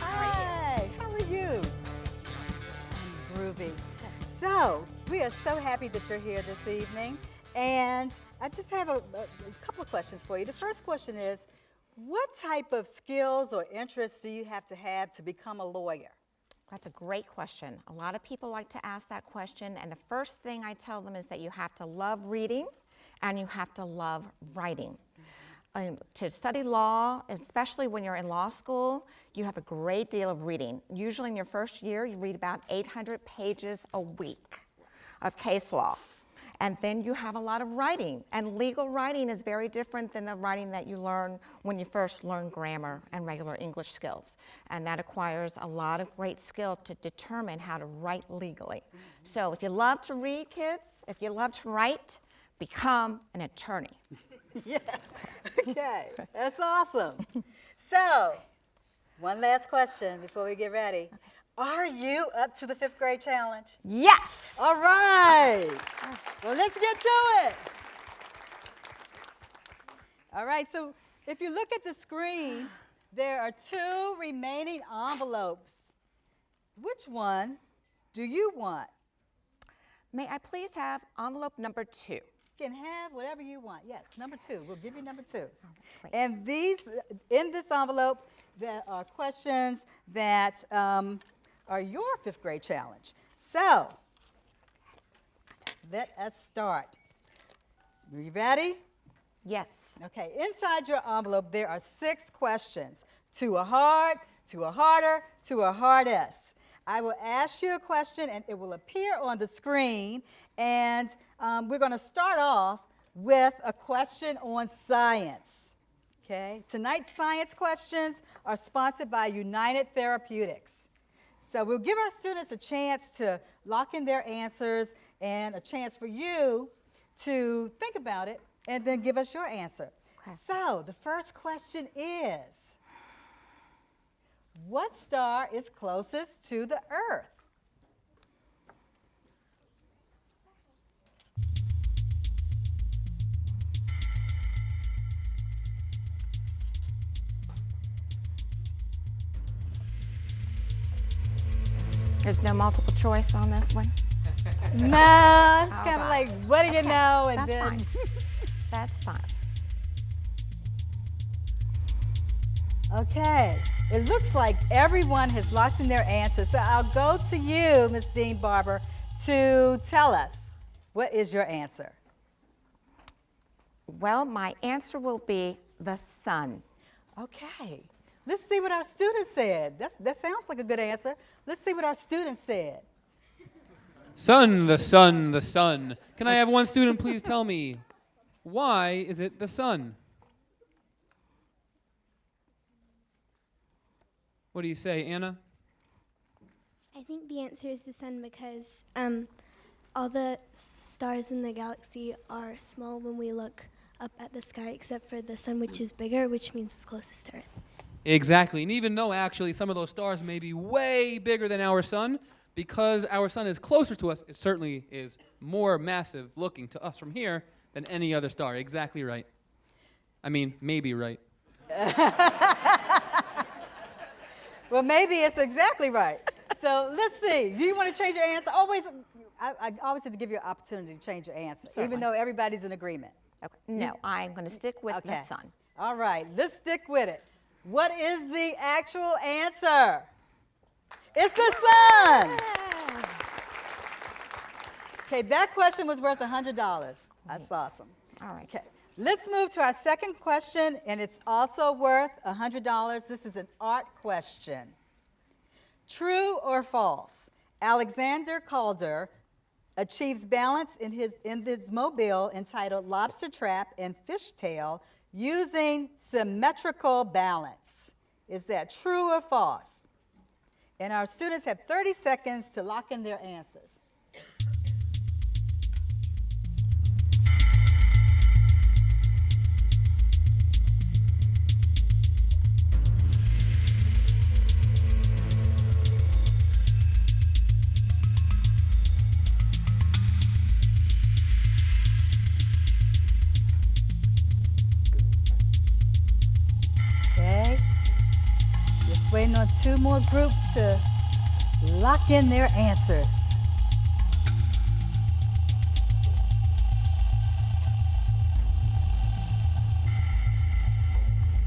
S2: Hi, how are you? I'm groovy. So, we are so happy that you're here this evening, and I just have a couple of questions for you. The first question is, what type of skills or interests do you have to become a lawyer?
S1: That's a great question. A lot of people like to ask that question, and the first thing I tell them is that you have to love reading and you have to love writing. To study law, especially when you're in law school, you have a great deal of reading. Usually in your first year, you read about 800 pages a week of case law. And then you have a lot of writing. And legal writing is very different than the writing that you learn when you first learn grammar and regular English skills. And that acquires a lot of great skill to determine how to write legally. So if you love to read, kids, if you love to write, become an attorney.
S2: Yeah, okay, that's awesome. So, one last question before we get ready. Are you up to the 5th grade challenge?
S1: Yes.
S2: All right. Well, let's get to it. All right, so if you look at the screen, there are 2 remaining envelopes. Which one do you want?
S1: May I please have envelope number 2?
S2: You can have whatever you want. Yes, number 2. We'll give you number 2. And in this envelope, there are questions that are your 5th grade challenge. So, let us start. Are you ready?
S1: Yes.
S2: Okay, inside your envelope, there are 6 questions. 2 are hard, 2 are harder, 2 are hardest. I will ask you a question, and it will appear on the screen, and we're going to start off with a question on science. Okay? Tonight's science questions are sponsored by United Therapeutics. So we'll give our students a chance to lock in their answers and a chance for you to think about it and then give us your answer. Okay. So the first question is, what star is closest to the Earth?
S1: There's no multiple choice on this one?
S2: No, it's kind of like, what do you know? And
S1: that's
S2: then
S1: fine. That's fine.
S2: Okay, it looks like everyone has locked in their answer. So I'll go to you, Ms. Dean Barber, to tell us, what is your answer?
S1: Well, my answer will be the sun.
S2: Okay, let's see what our students said. That sounds like a good answer. Let's see what our students said.
S3: Sun, the sun, the sun. Can I have one student please tell me, why is it the sun? What do you say, Anna?
S15: I think the answer is the sun because all the stars in the galaxy are small when we look up at the sky, except for the sun, which is bigger, which means it's closest to Earth.
S3: Exactly, and even though actually some of those stars may be way bigger than our sun, because our sun is closer to us, it certainly is more massive looking to us from here than any other star. Exactly right. I mean, maybe right.
S2: Well, maybe it's exactly right. So let's see. Do you want to change your answer? Always, I always have to give you an opportunity to change your answer,
S1: Certainly.
S2: even though everybody's in agreement.
S1: Okay. No, I'm going to stick with the sun.
S2: All right, let's stick with it. What is the actual answer? It's the sun. Okay, that question was worth $100. That's awesome.
S1: All right.
S2: Okay, let's move to our second question, and it's also worth $100. This is an art question. True or false? Alexander Calder achieves balance in his mobile entitled Lobster Trap and Fishtail using symmetrical balance. Is that true or false? And our students have 30 seconds to lock in their answers. Okay. Just waiting on 2 more groups to lock in their answers.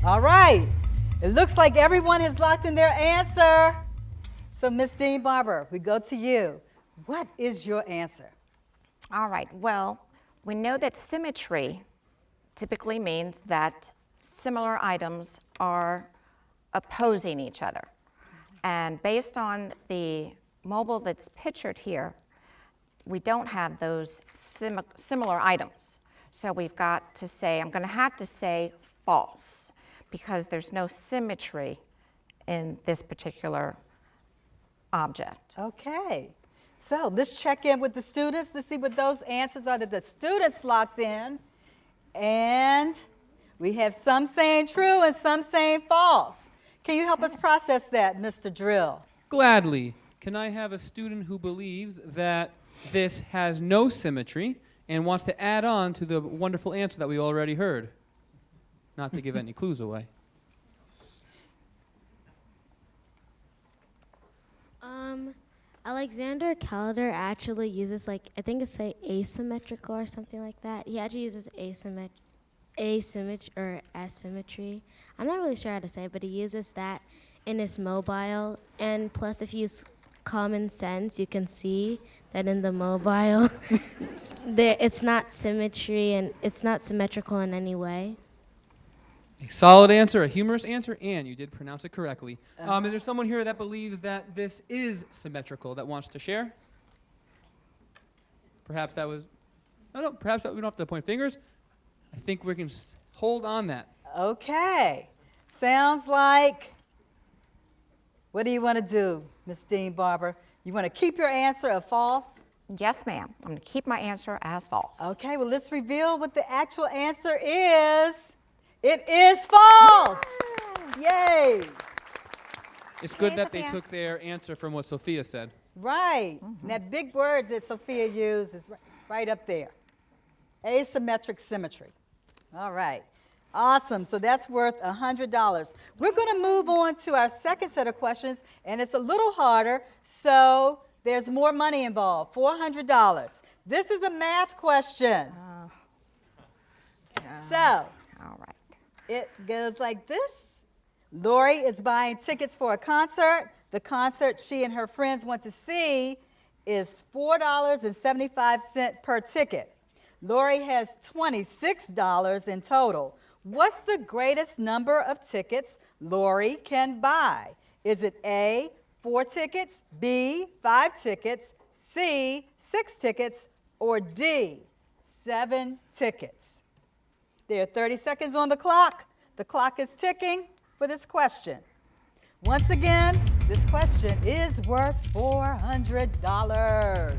S2: All right. It looks like everyone has locked in their answer. So, Ms. Dean Barber, we go to you. What is your answer?
S1: All right, well, we know that symmetry typically means that similar items are opposing each other. And based on the mobile that's pictured here, we don't have those similar items. So we've got to say, I'm going to have to say false, because there's no symmetry in this particular object.
S2: Okay. So let's check in with the students to see what those answers are that the students locked in. And we have some saying true and some saying false. Can you help us process that, Mr. Drill?
S3: Gladly. Can I have a student who believes that this has no symmetry and wants to add on to the wonderful answer that we already heard? Not to give any clues away.
S19: Alexander Calder actually uses, like, I think it's asymmetrical or something like that. He actually uses asymmetry. I'm not really sure how to say it, but he uses that in his mobile. And plus, if you use common sense, you can see that in the mobile, it's not symmetry and it's not symmetrical in any way.
S3: A solid answer, a humorous answer, and you did pronounce it correctly. Is there someone here that believes that this is symmetrical that wants to share? Perhaps that was, perhaps we don't have to point fingers. I think we can hold on that.
S2: Okay. Sounds like, what do you want to do, Ms. Dean Barber? You want to keep your answer of false?
S1: Yes, ma'am. I'm going to keep my answer as false.
S2: Okay, well, let's reveal what the actual answer is. It is false. Yay.
S3: It's good that they took their answer from what Sophia said.
S2: Right. And that big word that Sophia used is right up there. Asymmetric symmetry. All right. Awesome. So that's worth $100. We're going to move on to our second set of questions, and it's a little harder, so there's more money involved, $400. This is a math question. So,
S1: all right.
S2: It goes like this. Lori is buying tickets for a concert. The concert she and her friends want to see is $4.75 per ticket. Lori has $26 in total. What's the greatest number of tickets Lori can buy? Is it A, 4 tickets, B, 5 tickets, C, 6 tickets, or D, 7 tickets? There are 30 seconds on the clock. The clock is ticking for this question. Once again, this question is worth $400.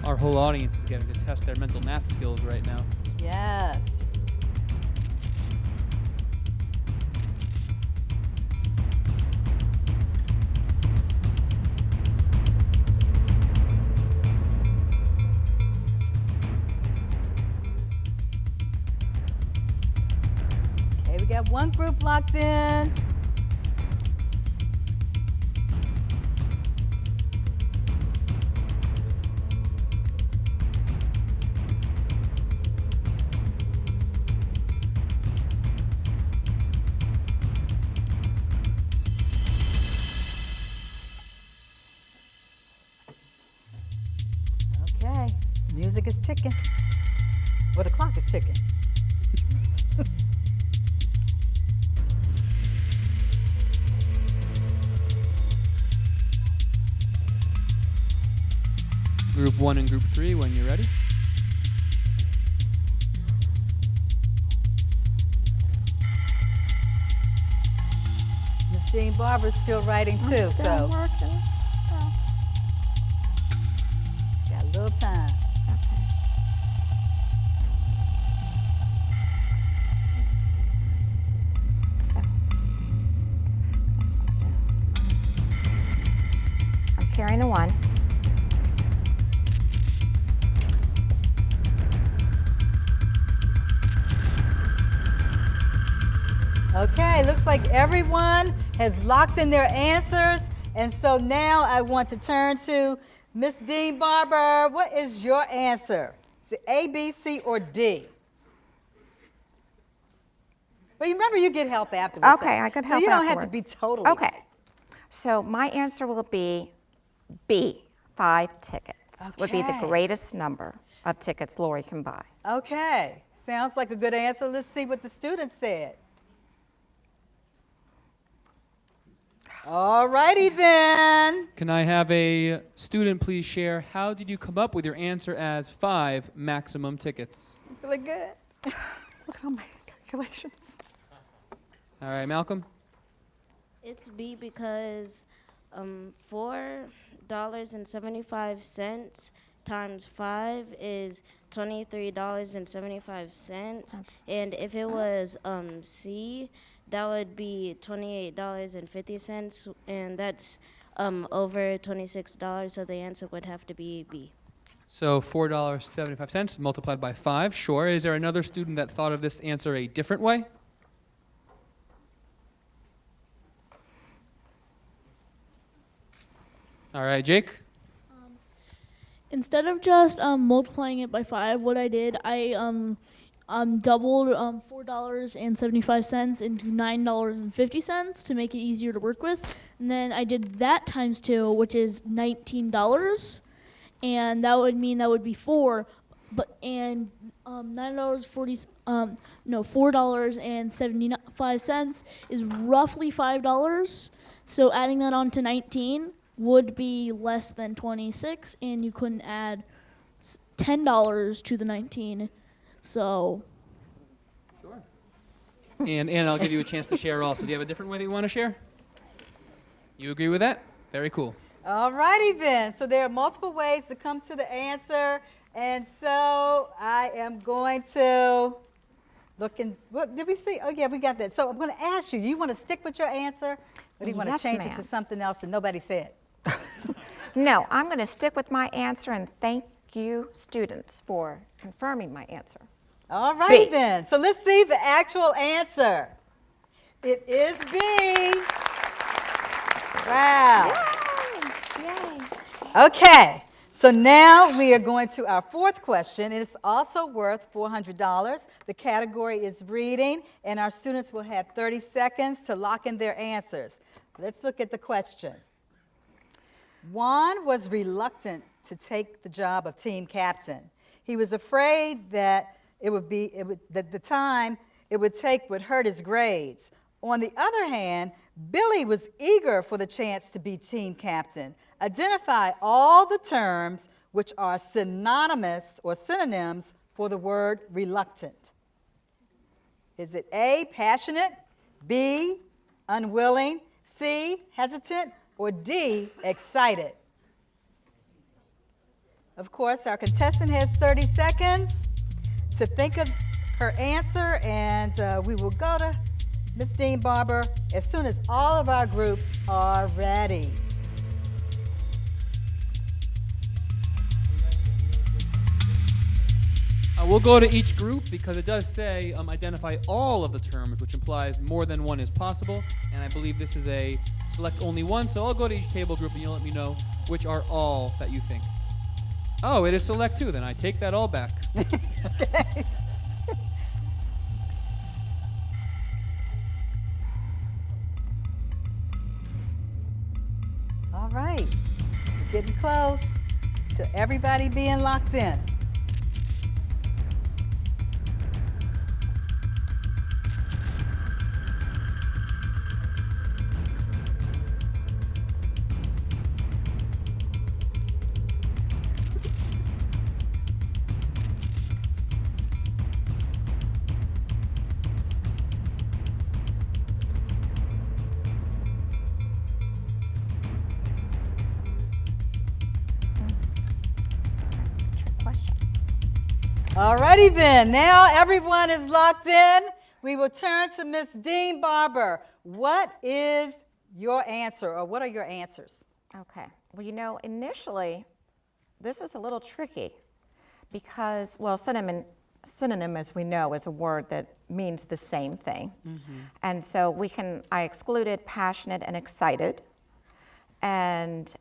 S3: Our whole audience is getting to test their mental math skills right now.
S2: Yes. Okay, we got one group locked in. Okay, music is ticking. Well, the clock is ticking.
S3: Group 1 and Group 3 when you're ready.
S2: Miss Dean Barber's still writing too,
S1: I'm still
S2: so
S1: working. Oh.
S2: she's got a little time.
S1: I'm carrying the 1.
S2: Okay, looks like everyone has locked in their answers. And so now I want to turn to Miss Dean Barber. What is your answer? Is it A, B, C, or D? Well, you remember you get help afterwards.
S1: Okay, I could help
S2: So you don't have to be
S1: afterwards.
S2: totally.
S1: Okay. So my answer will be B, 5 tickets. Would be the
S2: Okay.
S1: greatest number of tickets Lori can buy.
S2: Okay, sounds like a good answer. Let's see what the students said. All righty then.
S3: Can I have a student please share how did you come up with your answer as 5 maximum tickets?
S1: Really good. Look at all my calculations.
S3: All right, Malcolm?
S8: It's B because $4.75 times 5 is $23.75. And if it was C, that would be $28.50, and that's over $26, so the answer would have to be B.
S3: So $4.75 multiplied by 5, sure. Is there another student that thought of this answer a different way? All right, Jake?
S20: Instead of just multiplying it by 5, what I did, I doubled $4.75 into $9.50 to make it easier to work with. And then I did that times 2, which is $19. And that would mean that would be 4. $4.75 is roughly $5. So adding that on to 19 would be less than 26, and you couldn't add $10 to the 19. So.
S3: Sure. And I'll give you a chance to share also. Do you have a different way that you want to share? You agree with that? Very cool.
S2: All righty then. So there are multiple ways to come to the answer. And so I am going to look and, what did we see? Oh yeah, we got that. So I'm going to ask you, do you want to stick with your answer? Or do you want
S1: Yes,
S2: to change it
S1: ma'am.
S2: to something else that nobody said?
S1: No, I'm going to stick with my answer and thank you, students, for confirming my answer.
S2: All righty
S1: B.
S2: then. So let's see the actual answer. It is B. Wow.
S1: Yay.
S2: Okay. So now we are going to our 4th question. It's also worth $400. The category is reading, and our students will have 30 seconds to lock in their answers. Let's look at the question. Juan was reluctant to take the job of team captain. He was afraid that the time it would take would hurt his grades. On the other hand, Billy was eager for the chance to be team captain. Identify all the terms which are synonymous or synonyms for the word reluctant. Is it A, passionate, B, unwilling, C, hesitant, or D, excited? Of course, our contestant has 30 seconds to think of her answer, and we will go to Ms. Dean Barber as soon as all of our groups are ready.
S3: We'll go to each group because it does say identify all of the terms, which implies more than one is possible. And I believe this is a select only one. So I'll go to each table group and you'll let me know which are all that you think. Oh, it is select 2. Then I take that all back.
S2: Okay. All right. We're getting close to everybody being locked in. Alrighty then, now everyone is locked in. We will turn to Ms. Dean Barber. What is your answer, or what are your answers?
S1: Okay. Well, you know, initially, this was a little tricky because, well, synonym, as we know, is a word that means the same thing. And so I excluded passionate and excited. And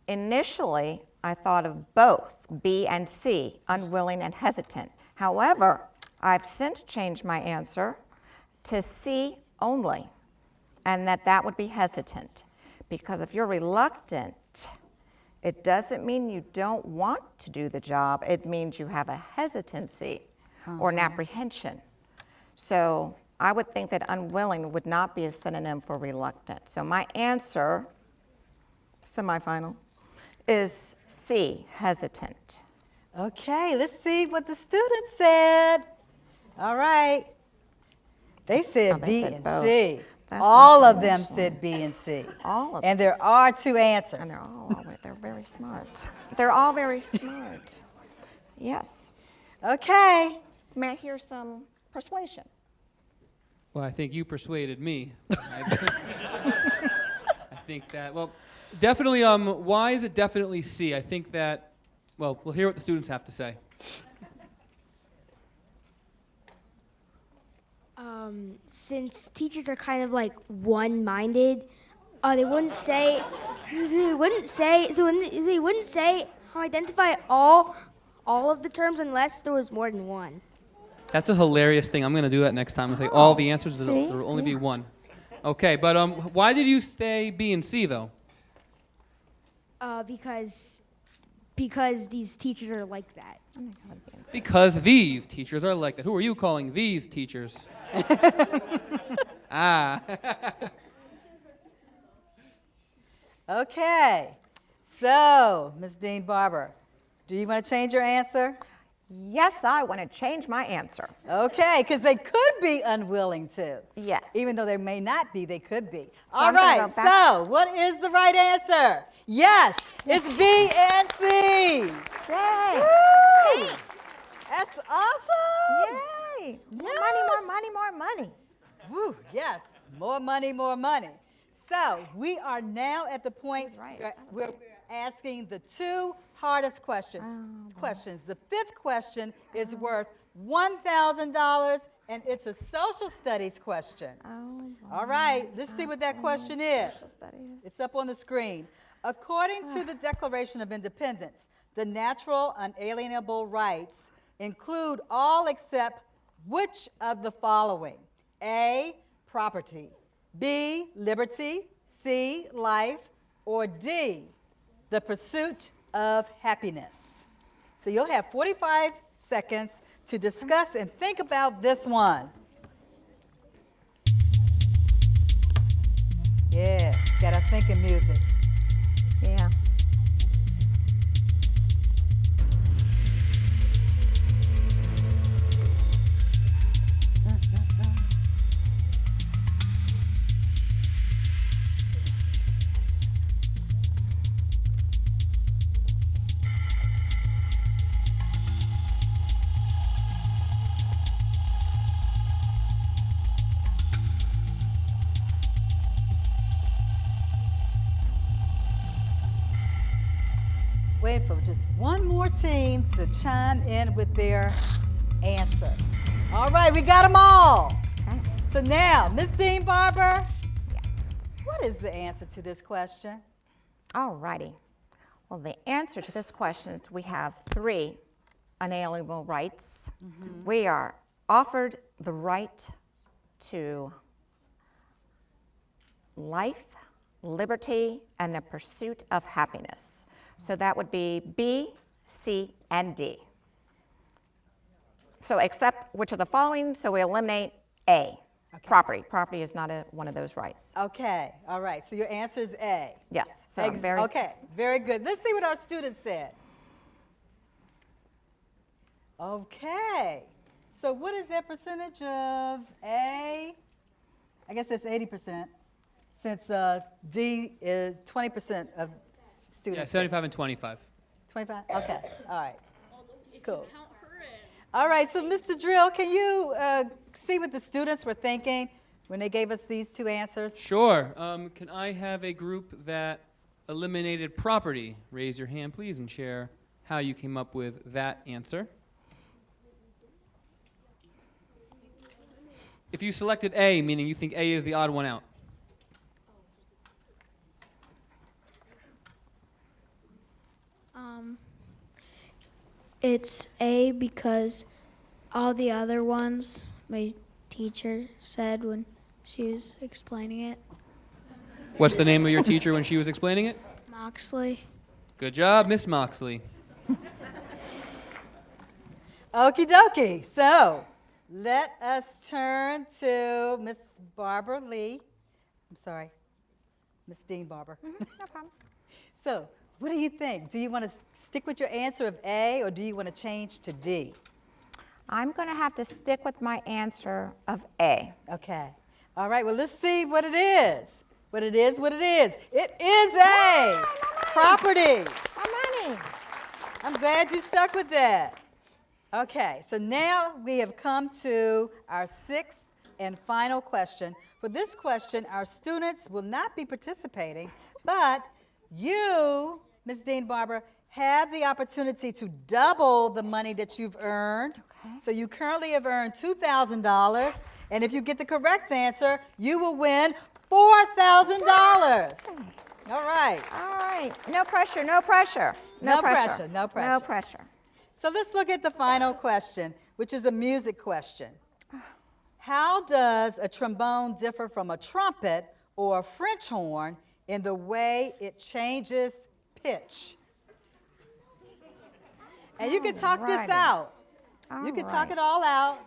S1: initially, I thought of both, B and C, unwilling and hesitant. However, I've since changed my answer to C only, and that would be hesitant. Because if you're reluctant, it doesn't mean you don't want to do the job. It means you have a hesitancy or an apprehension. So I would think that unwilling would not be a synonym for reluctant. So my answer, semifinal, is C, hesitant.
S2: Okay, let's see what the students said. All right. They said
S1: they
S2: B
S1: said
S2: and
S1: both.
S2: C.
S1: That's
S2: All
S1: what I
S2: of them
S1: said.
S2: said B and C.
S1: All of
S2: And there are two answers.
S1: And they're very smart. They're all very smart. Yes.
S2: Okay.
S1: May I hear some persuasion?
S3: Well, I think you persuaded me. I think that, well, definitely, why is it definitely C? I think that, well, we'll hear what the students have to say.
S21: Since teachers are kind of like one-minded, they wouldn't say identify all of the terms unless there was more than one.
S3: That's a hilarious thing. I'm going to do that next time and say all the answers, there will only be one. Okay, but why did you say B and C, though?
S21: Because these teachers are like that.
S3: Because these teachers are like that. Who are you calling these teachers?
S2: Okay. So, Ms. Dean Barber, do you want to change your answer?
S1: Yes, I want to change my answer.
S2: Okay, because they could be unwilling to.
S1: Yes.
S2: Even though they may not be, they could be.
S1: So
S2: All
S1: I'm gonna
S2: right,
S1: go back
S2: so what is the right answer? Yes, it's B and C.
S1: Yay.
S2: Woo! That's awesome.
S1: Yay. More money, more money, more money.
S2: Woo, yes, more money, more money. So we are now at the point where we're asking the two hardest questions. The fifth question is worth $1,000, and it's a social studies question. All right, let's see what that question is. It's up on the screen. According to the Declaration of Independence, the natural unalienable rights include all except which of the following? A, property, B, liberty, C, life, or D, the pursuit of happiness. So you'll have 45 seconds to discuss and think about this one. Yeah, got our thinking music.
S1: Yeah.
S2: Waiting for just one more team to chime in with their answer. All right, we got them all. So now, Ms. Dean Barber.
S1: Yes.
S2: What is the answer to this question?
S1: All righty. Well, the answer to this question is we have three unalienable rights. We are offered the right to life, liberty, and the pursuit of happiness. So that would be B, C, and D. So except which of the following, so we eliminate A, property. Property is not one of those rights.
S2: Okay, all right, so your answer is A.
S1: Yes. So
S2: Okay, very good. Let's see what our students said. Okay, so what is that percentage of A? I guess that's 80%, since D is 20% of students.
S3: Yeah, 75 and 25.
S2: 25? Okay, all right. Cool. All right, so Mr. Drill, can you see what the students were thinking when they gave us these two answers?
S3: Sure. Can I have a group that eliminated property? Raise your hand, please, and share how you came up with that answer. If you selected A, meaning you think A is the odd one out.
S15: It's A because all the other ones my teacher said when she was explaining it.
S3: What's the name of your teacher when she was explaining it?
S15: Moxley.
S3: Good job, Miss Moxley.
S2: Okie dokie. So let us turn to Miss Barbara Lee. I'm sorry, Miss Dean Barber.
S1: No problem.
S2: So what do you think? Do you want to stick with your answer of A, or do you want to change to D?
S1: I'm going to have to stick with my answer of A.
S2: Okay. All right, well, let's see what it is. What it is. It is A, property.
S1: How many?
S2: I'm glad you stuck with that. Okay, so now we have come to our sixth and final question. For this question, our students will not be participating, but you, Ms. Dean Barber, have the opportunity to double the money that you've earned. Okay. So you currently have earned $2,000, yes. And if you get the correct answer, you will win $4,000. All right.
S1: All right. No pressure, no pressure.
S2: No pressure.
S1: No pressure.
S2: So let's look at the final question, which is a music question. How does a trombone differ from a trumpet or a French horn in the way it changes pitch? And you can talk this out. You can talk it all out.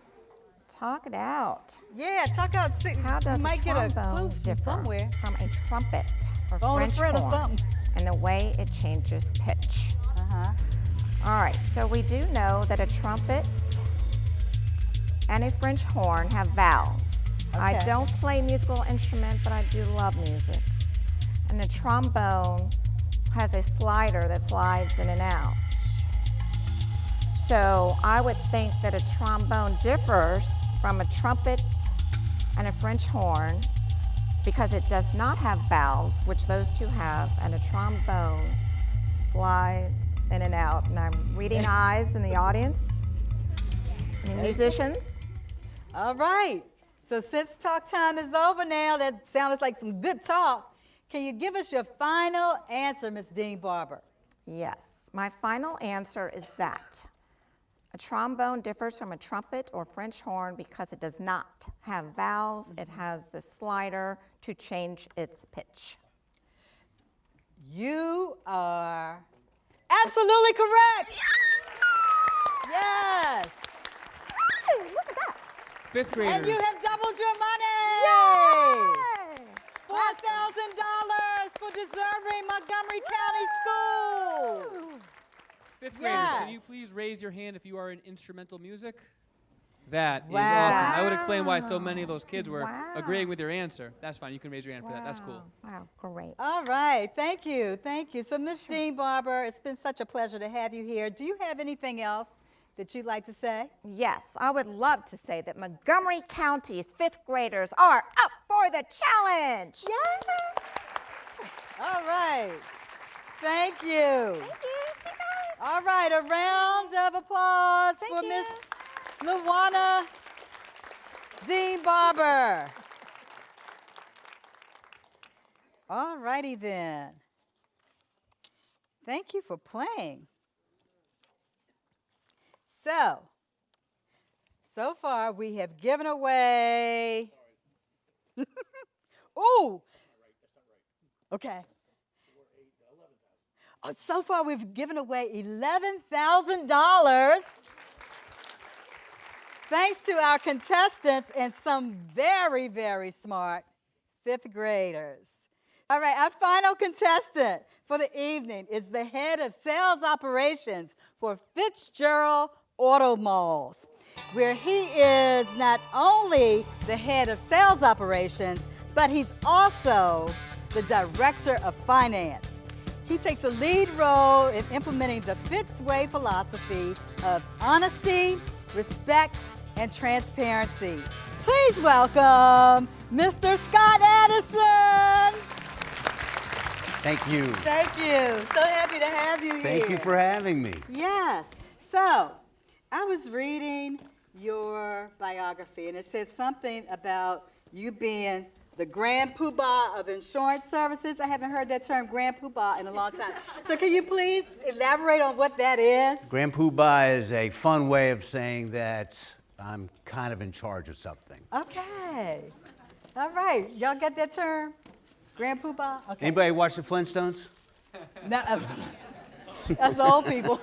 S1: Talk it out.
S2: Yeah, talk out.
S1: How does
S2: a
S1: trombone differ
S2: somewhere
S1: from a trumpet or French horn in the way it changes pitch? All right, so we do know that a trumpet and a French horn have valves. Okay. I don't play musical instrument, but I do love music. And a trombone has a slider that slides in and out. So I would think that a trombone differs from a trumpet and a French horn because it does not have valves, which those two have, and a trombone slides in and out. And I'm reading eyes in the audience. Any musicians?
S2: All right. So since talk time is over now, that sounded like some good talk. Can you give us your final answer, Ms. Dean Barber?
S1: Yes. My final answer is that a trombone differs from a trumpet or French horn because it does not have valves. It has the slider to change its pitch.
S2: You are absolutely correct. Yes.
S1: Look at that.
S3: Fifth graders.
S2: And you have doubled your money.
S1: Yay!
S2: $4,000 for deserving Montgomery County Schools.
S3: Fifth graders, can you please raise your hand if you are in instrumental music? That is awesome. I would explain why so many of those kids were agreeing with your answer. That's fine. You can raise your hand for that. That's cool.
S1: Wow, great.
S2: All right. Thank you. Thank you. So, Ms. Dean Barber, it's been such a pleasure to have you here. Do you have anything else that you'd like to say?
S1: Yes, I would love to say that Montgomery County's fifth graders are up for the challenge.
S2: Yay! All right. Thank you.
S1: Thank you. See you guys.
S2: All right. A round of applause for Ms. Luana Dean Barber. All righty then. Thank you for playing. So far we have given away. Ooh. Okay. Oh, so far we've given away $11,000. Thanks to our contestants and some very, very smart fifth graders. All right, our final contestant for the evening is the head of sales operations for Fitzgerald Auto Malls, where he is not only the head of sales operations, but he's also the director of finance. He takes a lead role in implementing the Fitz Way philosophy of honesty, respect, and transparency. Please welcome Mr. Scott Addison.
S7: Thank you.
S2: Thank you. So happy to have you here.
S7: Thank you for having me.
S2: Yes. So, I was reading your biography, and it says something about you being the grand poobah of insurance services. I haven't heard that term, grand poobah, in a long time. So can you please elaborate on what that is?
S7: Grand Poobah is a fun way of saying that I'm kind of in charge of something.
S2: Okay. All right. Y'all get that term? Grand poobah? Okay.
S7: Anybody watch the Flintstones?
S2: No, that's old people.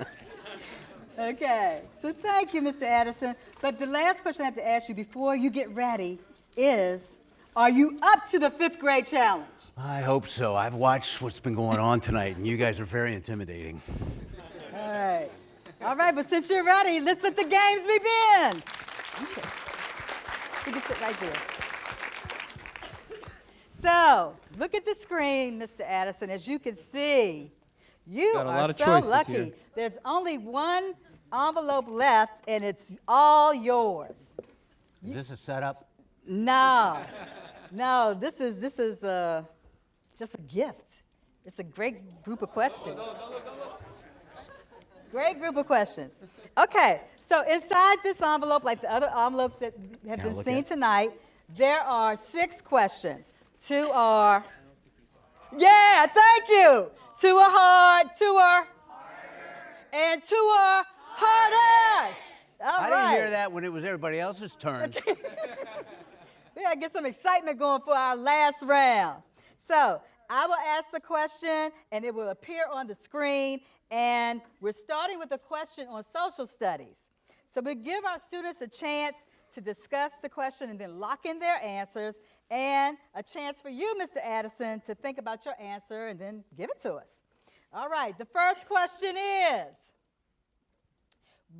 S2: Okay. So thank you, Mr. Addison. But the last question I have to ask you before you get ready is, are you up to the 5th grade challenge?
S7: I hope so. I've watched what's been going on tonight, and you guys are very intimidating.
S2: All right. All right, but since you're ready, let's let the games begin. Okay. You can sit right there. So, look at the screen, Mr. Addison. As you can see, you
S3: Got a
S2: are
S3: lot of
S2: so
S3: choices
S2: lucky.
S3: here.
S2: There's only one envelope left, and it's all yours.
S7: Is this a setup?
S2: No, no, this is just a gift. It's a great group of questions. Great group of questions. Okay, so inside this envelope, like the other envelopes that have been seen tonight, there are 6 questions. 2 are, yeah, thank you. 2 are hard, 2 are, and 2 are hardest. All
S7: I
S2: right.
S7: didn't hear that when it was everybody else's turn.
S2: We gotta get some excitement going for our last round. So I will ask the question, and it will appear on the screen. And we're starting with a question on social studies. So we give our students a chance to discuss the question and then lock in their answers, and a chance for you, Mr. Addison, to think about your answer and then give it to us. All right, the first question is,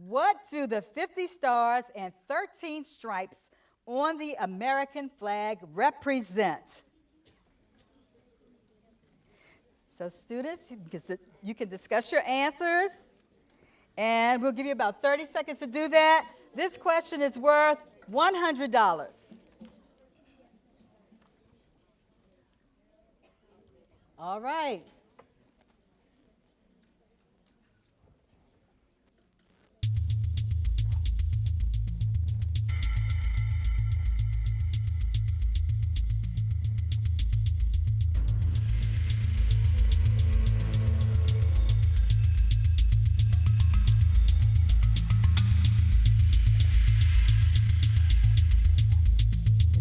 S2: what do the 50 stars and 13 stripes on the American flag represent? So students, you can discuss your answers, and we'll give you about 30 seconds to do that. This question is worth $100. All right.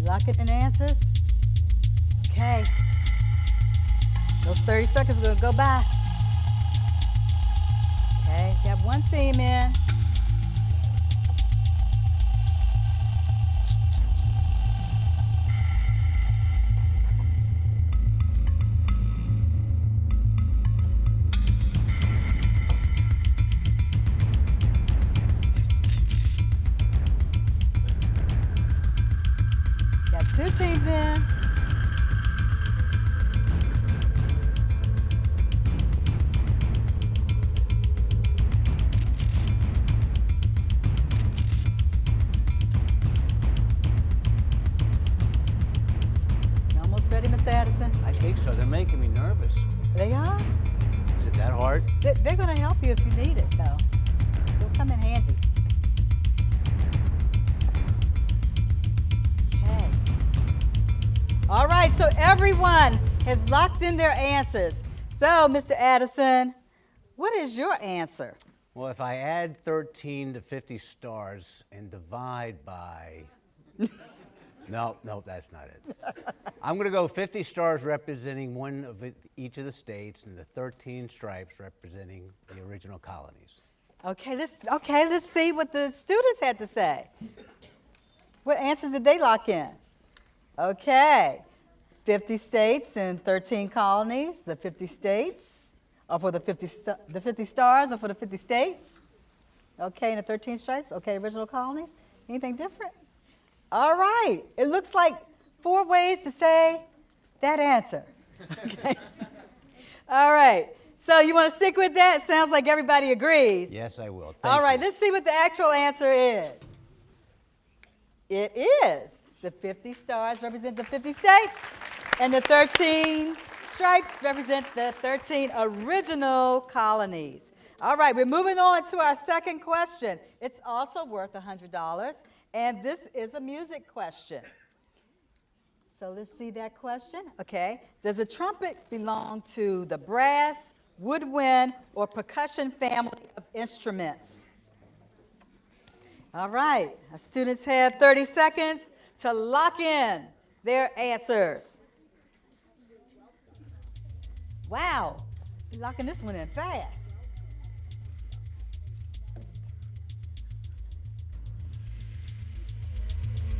S2: Locking in answers? Okay. Those 30 seconds are going to go by. Okay, got one team in. Got 2 teams in. You almost ready, Mr. Addison?
S7: I think so. They're making me nervous.
S2: They are?
S7: Is it that hard?
S2: They're going to help you if you need it, though. They'll come in handy. Okay. All right, so everyone has locked in their answers. So, Mr. Addison, what is your answer?
S7: Well, if I add 13 to 50 stars and divide by... No, that's not it. I'm going to go 50 stars representing one of each of the states and the 13 stripes representing the original colonies.
S2: Okay, let's see what the students had to say. What answers did they lock in? Okay, 50 states and 13 colonies. The 50 states are for the 50 stars are for the 50 states. Okay, and the 13 stripes. Okay, original colonies. Anything different? All right. It looks like 4 ways to say that answer. Okay. All right. So you want to stick with that? Sounds like everybody agrees.
S7: Yes, I will.
S2: All right, let's see what the actual answer is. It is. The 50 stars represent the 50 states, and the 13 stripes represent the 13 original colonies. All right, we're moving on to our second question. It's also worth $100, and this is a music question. So let's see that question. Okay. Does a trumpet belong to the brass, woodwind, or percussion family of instruments? All right. Our students have 30 seconds to lock in their answers. Wow. You're locking this one in fast.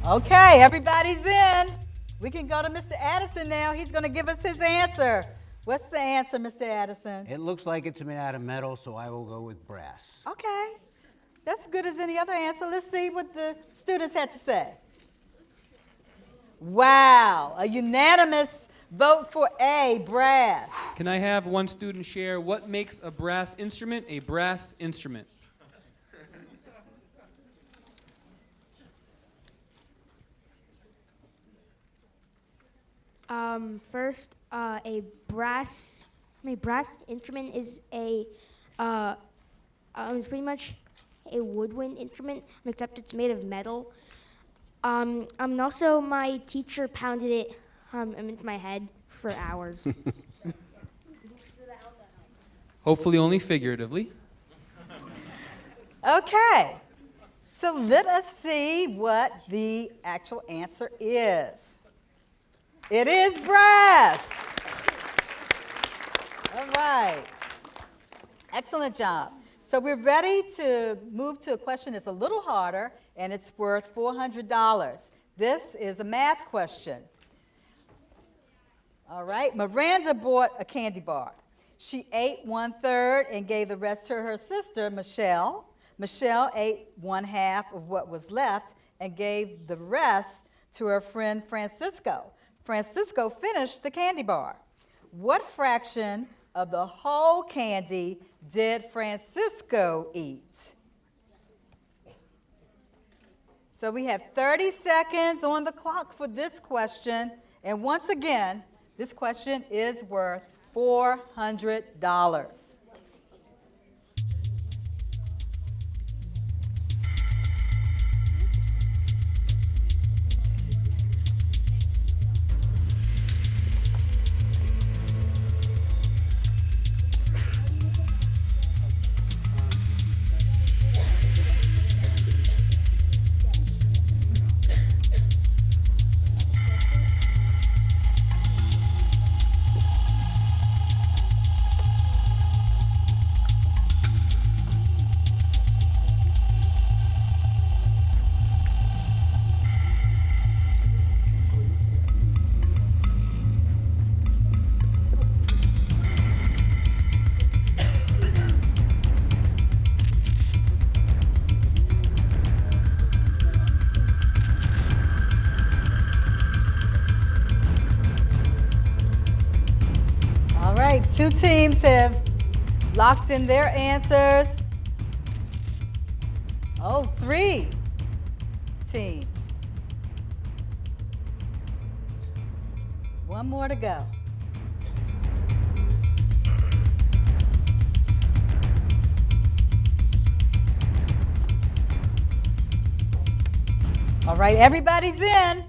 S2: Okay, everybody's in. We can go to Mr. Addison now. He's going to give us his answer. What's the answer, Mr. Addison?
S7: It looks like it's made out of metal, so I will go with brass.
S2: Okay. That's good as any other answer. Let's see what the students had to say. Wow. A unanimous vote for A, brass.
S3: Can I have one student share what makes a brass instrument a brass instrument?
S21: First, a brass instrument is it's pretty much a woodwind instrument, except it's made of metal. And also my teacher pounded it into my head for hours.
S3: Hopefully only figuratively.
S2: Okay. So let us see what the actual answer is. It is brass. All right. Excellent job. So we're ready to move to a question that's a little harder, and it's worth $400. This is a math question. All right. Miranda bought a candy bar. She ate 1/3 and gave the rest to her sister, Michelle. Michelle ate 1/2 of what was left and gave the rest to her friend Francisco. Francisco finished the candy bar. What fraction of the whole candy did Francisco eat? So we have 30 seconds on the clock for this question. And once again, this question is worth $400. All right, 2 teams have locked in their answers. Oh, 3 teams. 1 more to go. All right, everybody's in.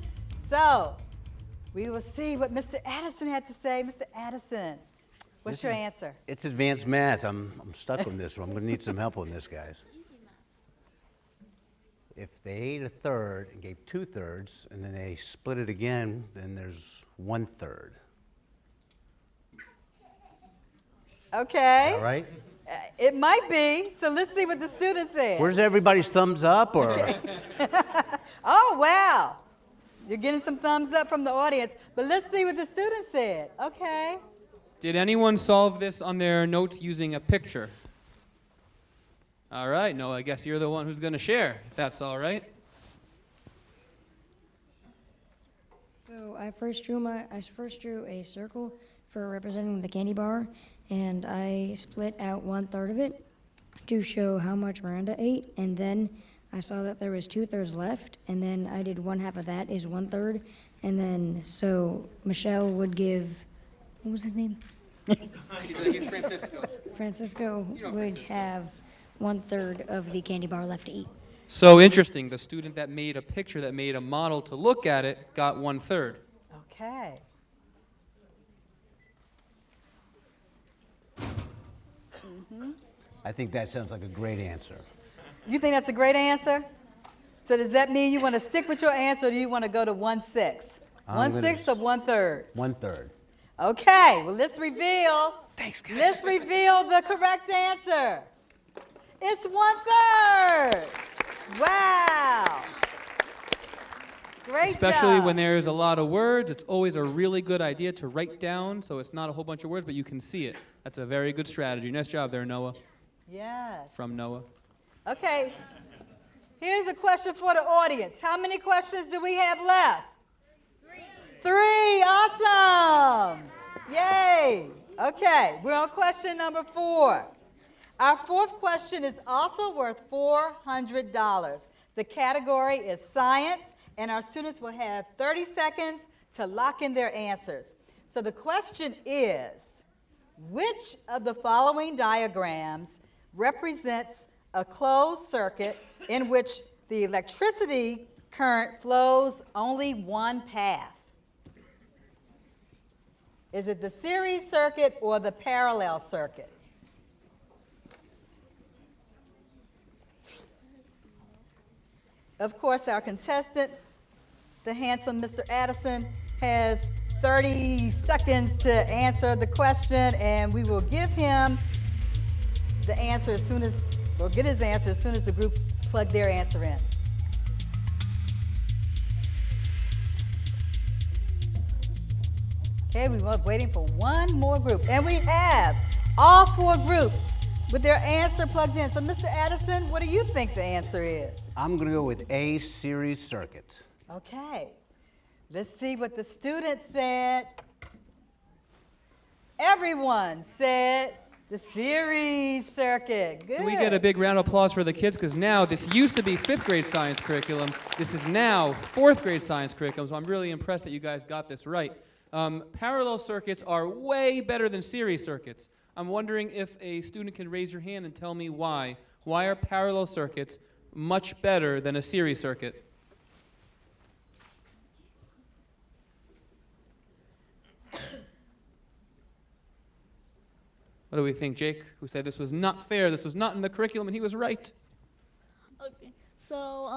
S2: So we will see what Mr. Addison had to say. Mr. Addison, what's your answer?
S7: It's advanced math. I'm stuck on this one. I'm going to need some help on this, guys. If they ate 1/3 and gave 2/3, and then they split it again, then there's 1/3.
S2: Okay.
S7: All right?
S2: It might be. So let's see what the student said.
S7: Where's everybody's thumbs up? Or
S2: Oh, wow. You're getting some thumbs up from the audience. But let's see what the student said. Okay.
S3: Did anyone solve this on their notes using a picture? All right, no, I guess you're the one who's going to share, if that's all right.
S16: So I first drew a circle for representing the candy bar, and I split out 1/3 of it to show how much Miranda ate, and then I saw that there was 2/3 left, and then I did 1/2 of that is 1/3, and then so Michelle would give, what was his name?
S3: He's Francisco.
S16: Francisco would have 1/3 of the candy bar left to eat.
S3: So interesting. The student that made a picture, that made a model to look at it, got 1/3.
S2: Okay.
S7: I think that sounds like a great answer.
S2: You think that's a great answer? So does that mean you want to stick with your answer, or do you want to go to 1/6?
S7: I'm
S2: 1/6 or 1/3?
S7: 1/3.
S2: Okay, well, let's reveal.
S7: Thanks, guys.
S2: Let's reveal the correct answer. It's 1/3. Wow. Great
S3: Especially
S2: job.
S3: when there's a lot of words, it's always a really good idea to write down so it's not a whole bunch of words, but you can see it. That's a very good strategy. Nice job there, Noah.
S2: Yes.
S3: From Noah.
S2: Okay. Here's a question for the audience. How many questions do we have left? 3. Awesome. Yay. Okay, we're on question number 4. Our 4th question is also worth $400. The category is science, and our students will have 30 seconds to lock in their answers. So the question is, which of the following diagrams represents a closed circuit in which the electricity current flows only one path? Is it the series circuit or the parallel circuit? Of course, our contestant, the handsome Mr. Addison, has 30 seconds to answer the question, and we will give him the answer as soon as, or get his answer as soon as the groups plug their answer in. Okay, we were waiting for one more group, and we have all 4 groups with their answer plugged in. So, Mr. Addison, what do you think the answer is?
S7: I'm going to go with A, series circuit.
S2: Okay, let's see what the students said. Everyone said the series circuit. Good.
S3: Can we get a big round of applause for the kids? Because now this used to be 5th grade science curriculum. This is now 4th grade science curriculum. So I'm really impressed that you guys got this right. Parallel circuits are way better than series circuits. I'm wondering if a student can raise your hand and tell me why. Why are parallel circuits much better than a series circuit? What do we think, Jake, who said this was not fair, this was not in the curriculum, and he was right?
S20: Okay, so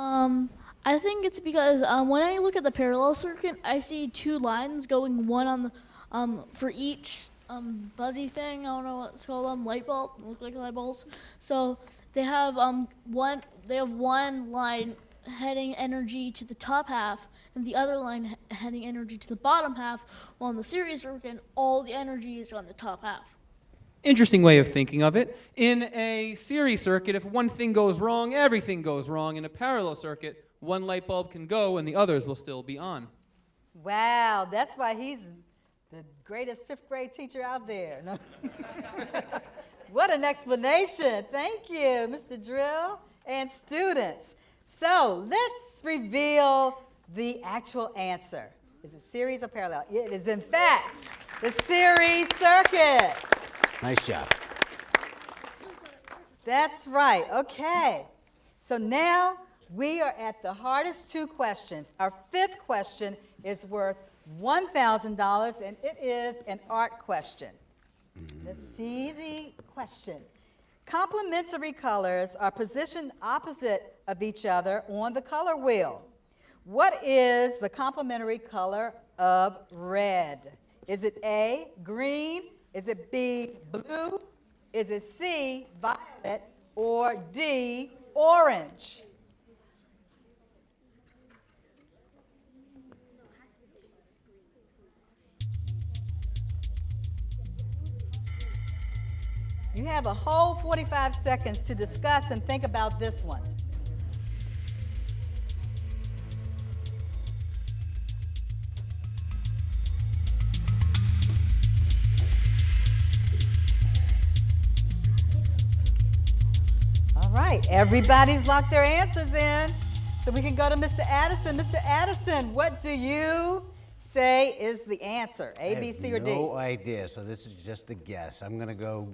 S20: I think it's because when I look at the parallel circuit, I see 2 lines going, one on the, for each buzzy thing. I don't know what it's called, light bulb. It looks like light bulbs. So they have one line heading energy to the top half, and the other line heading energy to the bottom half. While in the series circuit, all the energy is on the top half.
S3: Interesting way of thinking of it. In a series circuit, if one thing goes wrong, everything goes wrong. In a parallel circuit, one light bulb can go and the others will still be on.
S2: Wow, that's why he's the greatest 5th grade teacher out there. No. What an explanation. Thank you, Mr. Drill and students. So let's reveal the actual answer. Is it series or parallel? It is, in fact, the series circuit.
S7: Nice job.
S2: That's right. Okay. So now we are at the hardest 2 questions. Our 5th question is worth $1,000, and it is an art question. Let's see the question. Complementary colors are positioned opposite of each other on the color wheel. What is the complementary color of red? Is it A, green? Is it B, blue? Is it C, violet? Or D, orange? You have a whole 45 seconds to discuss and think about this one. right, everybody's locked their answers in. So we can go to Mr. Addison. Mr. Addison, what do you say is the answer? A, B, C, or D?
S7: No idea, so this is just a guess. I'm going to go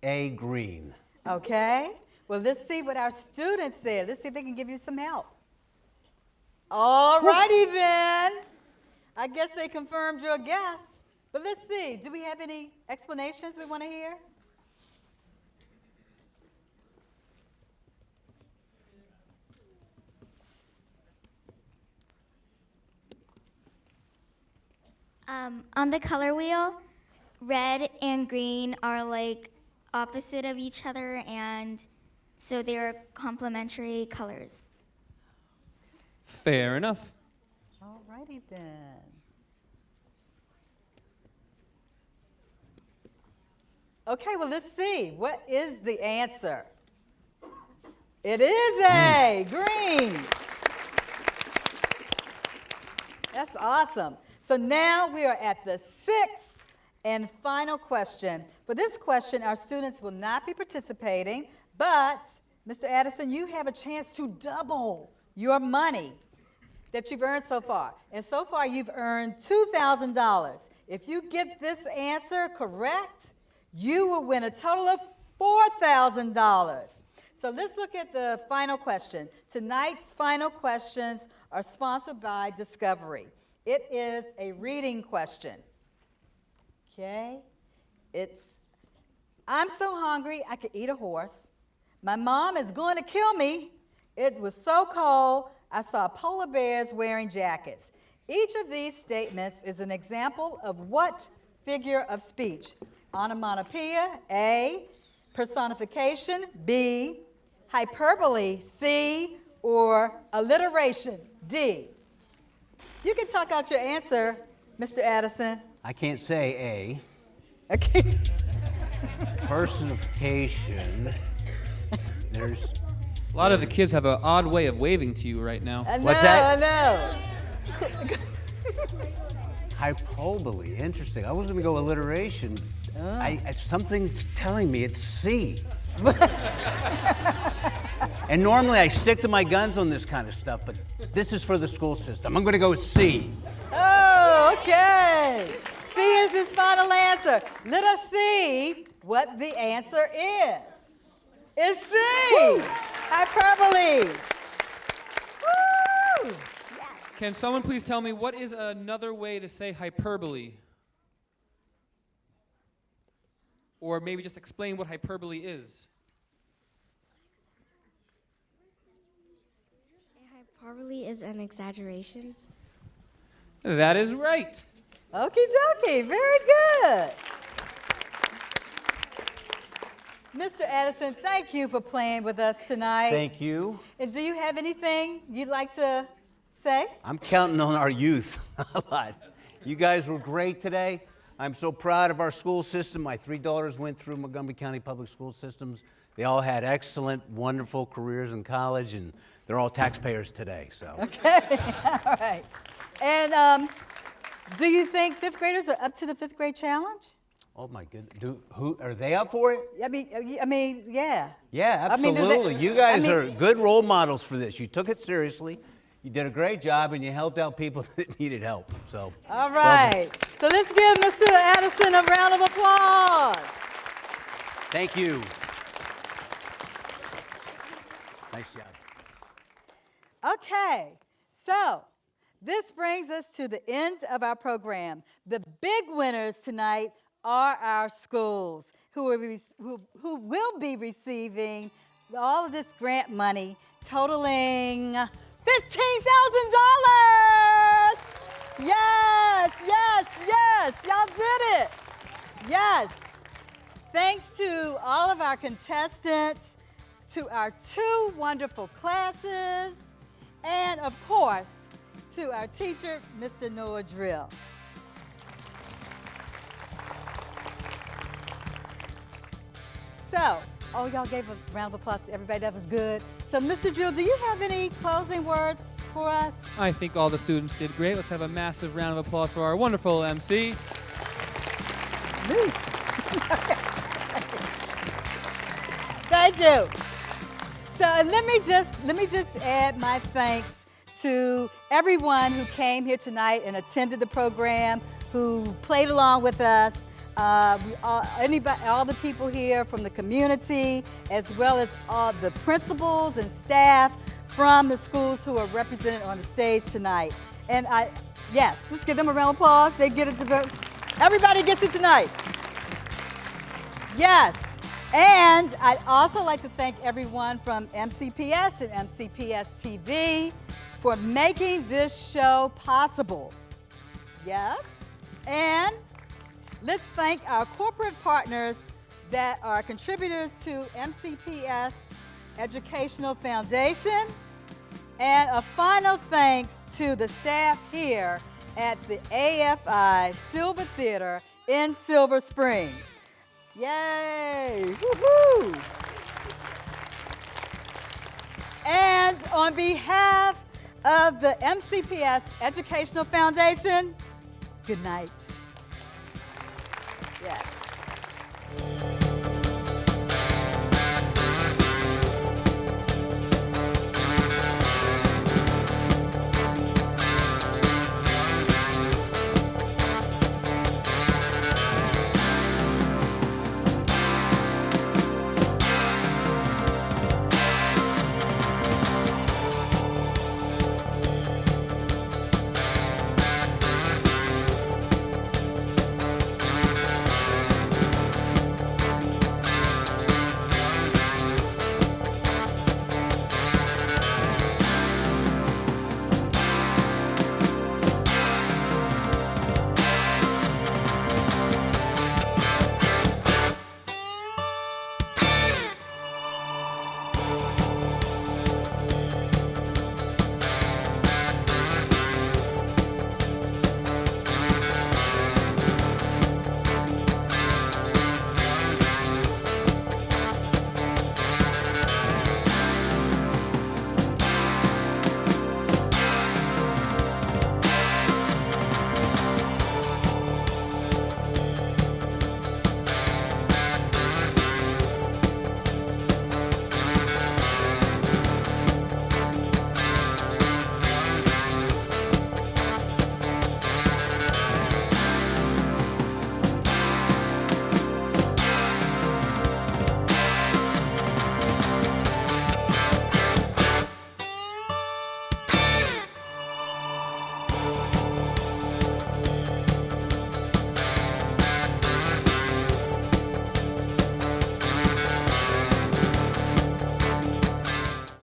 S7: A, green.
S2: Okay. Well, let's see what our students said. Let's see if they can give you some help. All righty then. I guess they confirmed your guess. But let's see. Do we have any explanations we want to hear?
S17: On the color wheel, red and green are like opposite of each other, and so they're complementary colors.
S3: Fair enough.
S2: All righty then. Okay, well, let's see. What is the answer? It is A, green. That's awesome. So now we are at the sixth and final question. For this question, our students will not be participating, but Mr. Addison, you have a chance to double your money that you've earned so far. And so far, you've earned $2,000. If you get this answer correct, you will win a total of $4,000. So let's look at the final question. Tonight's final questions are sponsored by Discovery. It is a reading question. Okay? It's, I'm so hungry I could eat a horse. My mom is going to kill me. It was so cold, I saw polar bears wearing jackets. Each of these statements is an example of what figure of speech? Onomatopoeia, A. Personification, B. Hyperbole, C. Or alliteration, D. You can talk out your answer, Mr. Addison.
S7: I can't say
S2: A. Okay.
S7: Personification. There's
S3: A lot of the kids have an odd way of waving to you right now.
S2: I know,
S7: What's that?
S2: I know.
S7: hyperbole. Interesting. I was going to go alliteration. Something's telling me it's C. And normally I stick to my guns on this kind of stuff, but this is for the school system. I'm going to go C.
S2: Oh, okay. C is his final answer. Let us see what the answer is. It's C. Woo! Hyperbole. Woo! Yes.
S3: Can someone please tell me what is another way to say hyperbole? Or maybe just explain what hyperbole is.
S19: Hyperbole is an exaggeration.
S3: That is right.
S2: Okie dokie, very good. Mr. Addison, thank you for playing with us tonight.
S7: Thank you.
S2: And do you have anything you'd like to say?
S7: I'm counting on our youth a lot. You guys were great today. I'm so proud of our school system. My 3 daughters went through Montgomery County Public School Systems. They all had excellent, wonderful careers in college, and they're all taxpayers today. So.
S2: Okay, all right. And do you think fifth graders are up to the fifth grade challenge?
S7: Oh my goodness. Who are they up for it?
S2: I mean, yeah.
S7: Yeah, absolutely. You guys are good role models for this. You took it seriously. You did a great job, and you helped out people that needed help. So.
S2: All right. So let's give Mr. Addison a round of applause.
S7: Thank you. Nice job.
S2: Okay. So this brings us to the end of our program. The big winners tonight are our schools who will be receiving all of this grant money totaling $15,000. Yes, yes, yes. Y'all did it. Yes. Thanks to all of our contestants, to our 2 wonderful classes, and of course, to our teacher, Mr. Noah Drill. So, y'all gave a round of applause to everybody. That was good. So, Mr. Drill, do you have any closing words for us?
S3: I think all the students did great. Let's have a massive round of applause for our wonderful MC.
S2: Thank you. So let me just add my thanks to everyone who came here tonight and attended the program, who played along with us. All the people here from the community, as well as all the principals and staff from the schools who are represented on the stage tonight. And yes, let's give them a round of applause. They get it everybody gets it tonight. Yes. And I'd also like to thank everyone from MCPS and MCPS TV for making this show possible. Yes. And let's thank our corporate partners that are contributors to MCPS Educational Foundation. And a final thanks to the staff here at the AFI Silver Theater in Silver Spring. Yay! Woohoo! And on behalf of the MCPS Educational Foundation, good night.